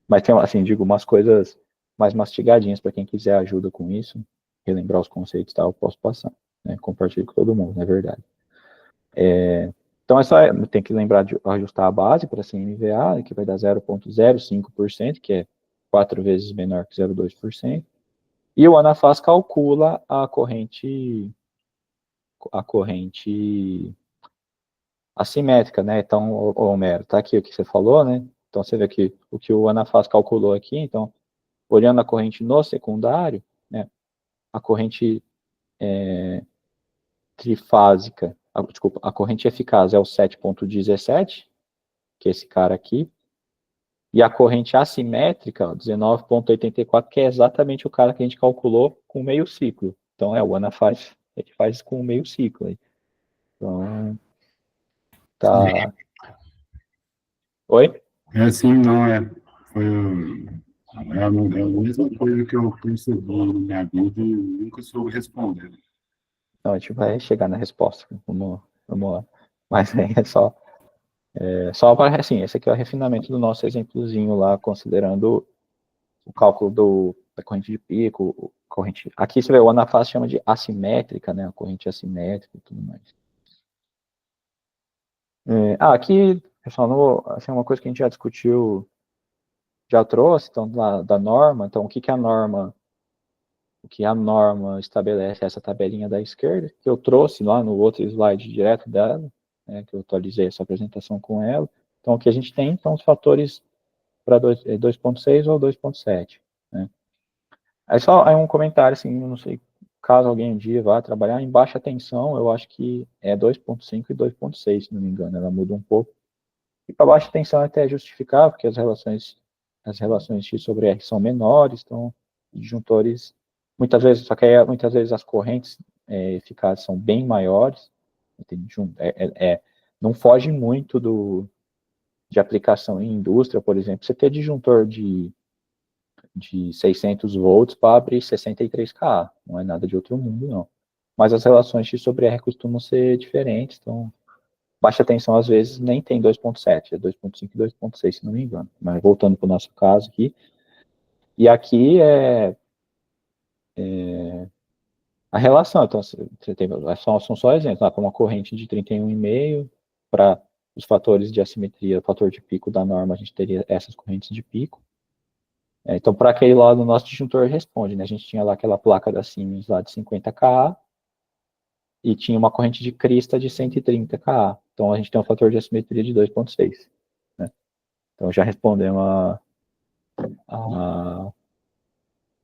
Mas tem, assim, digo, umas coisas mais mastigadinhas para quem quiser ajuda com isso, relembrar os conceitos e tal, eu posso passar, né? Compartilho com todo mundo, não é verdade. Então, tem que lembrar de ajustar a base para 100 MVA, que vai dar 0,05%, que é 4 vezes menor que 0,2%. E o anafase calcula a corrente assimétrica, né? Então, Homero, tá aqui o que você falou, né? Então, você vê que o que o anafase calculou aqui, então, olhando a corrente no secundário, né? A corrente trifásica, desculpa, a corrente eficaz é o 7,17, que é esse cara aqui, e a corrente assimétrica, 19,84, que é exatamente o cara que a gente calculou com meio ciclo. Então, o anafase, a gente faz com meio ciclo. Aí. Então, tá... Oi? É assim, não é. Foi, é a mesma coisa que eu percebi na minha vida e nunca soube responder. Não, a gente vai chegar na resposta. Vamos lá. Mas aí só para, assim, esse aqui é o refinamento do nosso exemplozinho lá, considerando o cálculo da corrente de pico, aqui você vê, o anafase chama de assimétrica, né, a corrente assimétrica e tudo mais. Aqui, pessoal, assim, uma coisa que a gente já discutiu, já trouxe, então, da norma, então, o que a norma estabelece, essa tabelinha da esquerda, que eu trouxe lá no outro slide direto dela, né, que eu atualizei essa apresentação com ela. Então, o que a gente tem, então, os fatores para 2,6 ou 2,7, né. Aí só um comentário, assim, eu não sei, caso alguém um dia vá trabalhar em baixa tensão, eu acho que é 2,5 e 2,6, se não me engano, ela muda um pouco. E para baixa tensão é até justificável, porque as relações X sobre R são menores, então, disjuntores, muitas vezes as correntes eficazes são bem maiores, não foge muito de aplicação em indústria, por exemplo, você ter disjuntor de 600 volts para abrir 63 kA, não é nada de outro mundo, não. Mas as relações X sobre R costumam ser diferentes, então, baixa tensão, às vezes, nem tem 2,7, é 2,5 e 2,6, se não me engano. Mas voltando para o nosso caso aqui, e aqui a relação, então, você tem, são só exemplos, para uma corrente de 31,5, para os fatores de assimetria, o fator de pico da norma, a gente teria essas correntes de pico. Então, para aquele lado, o nosso disjuntor responde, né? A gente tinha lá aquela placa da Siemens lá de 50 kA, e tinha uma corrente de crista de 130 kA. Então, a gente tem um fator de assimetria de 2,6. Né? Então, já respondemos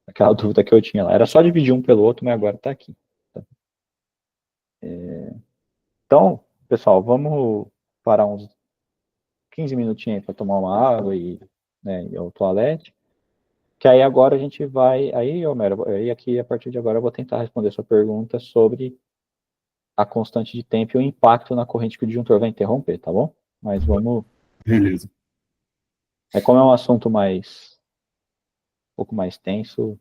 aquela dúvida que eu tinha lá. Era só dividir um pelo outro, mas agora está aqui. Tá? Então, pessoal, vamos parar uns 15 minutinhos para tomar uma água e ao toalete. Que aí agora a gente vai... Aí, Homero, aí aqui, a partir de agora, eu vou tentar responder sua pergunta sobre a constante de tempo e o impacto na corrente que o disjuntor vai interromper, tá bom? Mas vamos... Beleza. Como é um assunto um pouco mais tenso,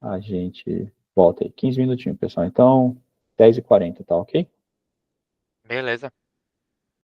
a gente volta aí. 15 minutinhos, pessoal. Então, 10h40, tá ok? Beleza.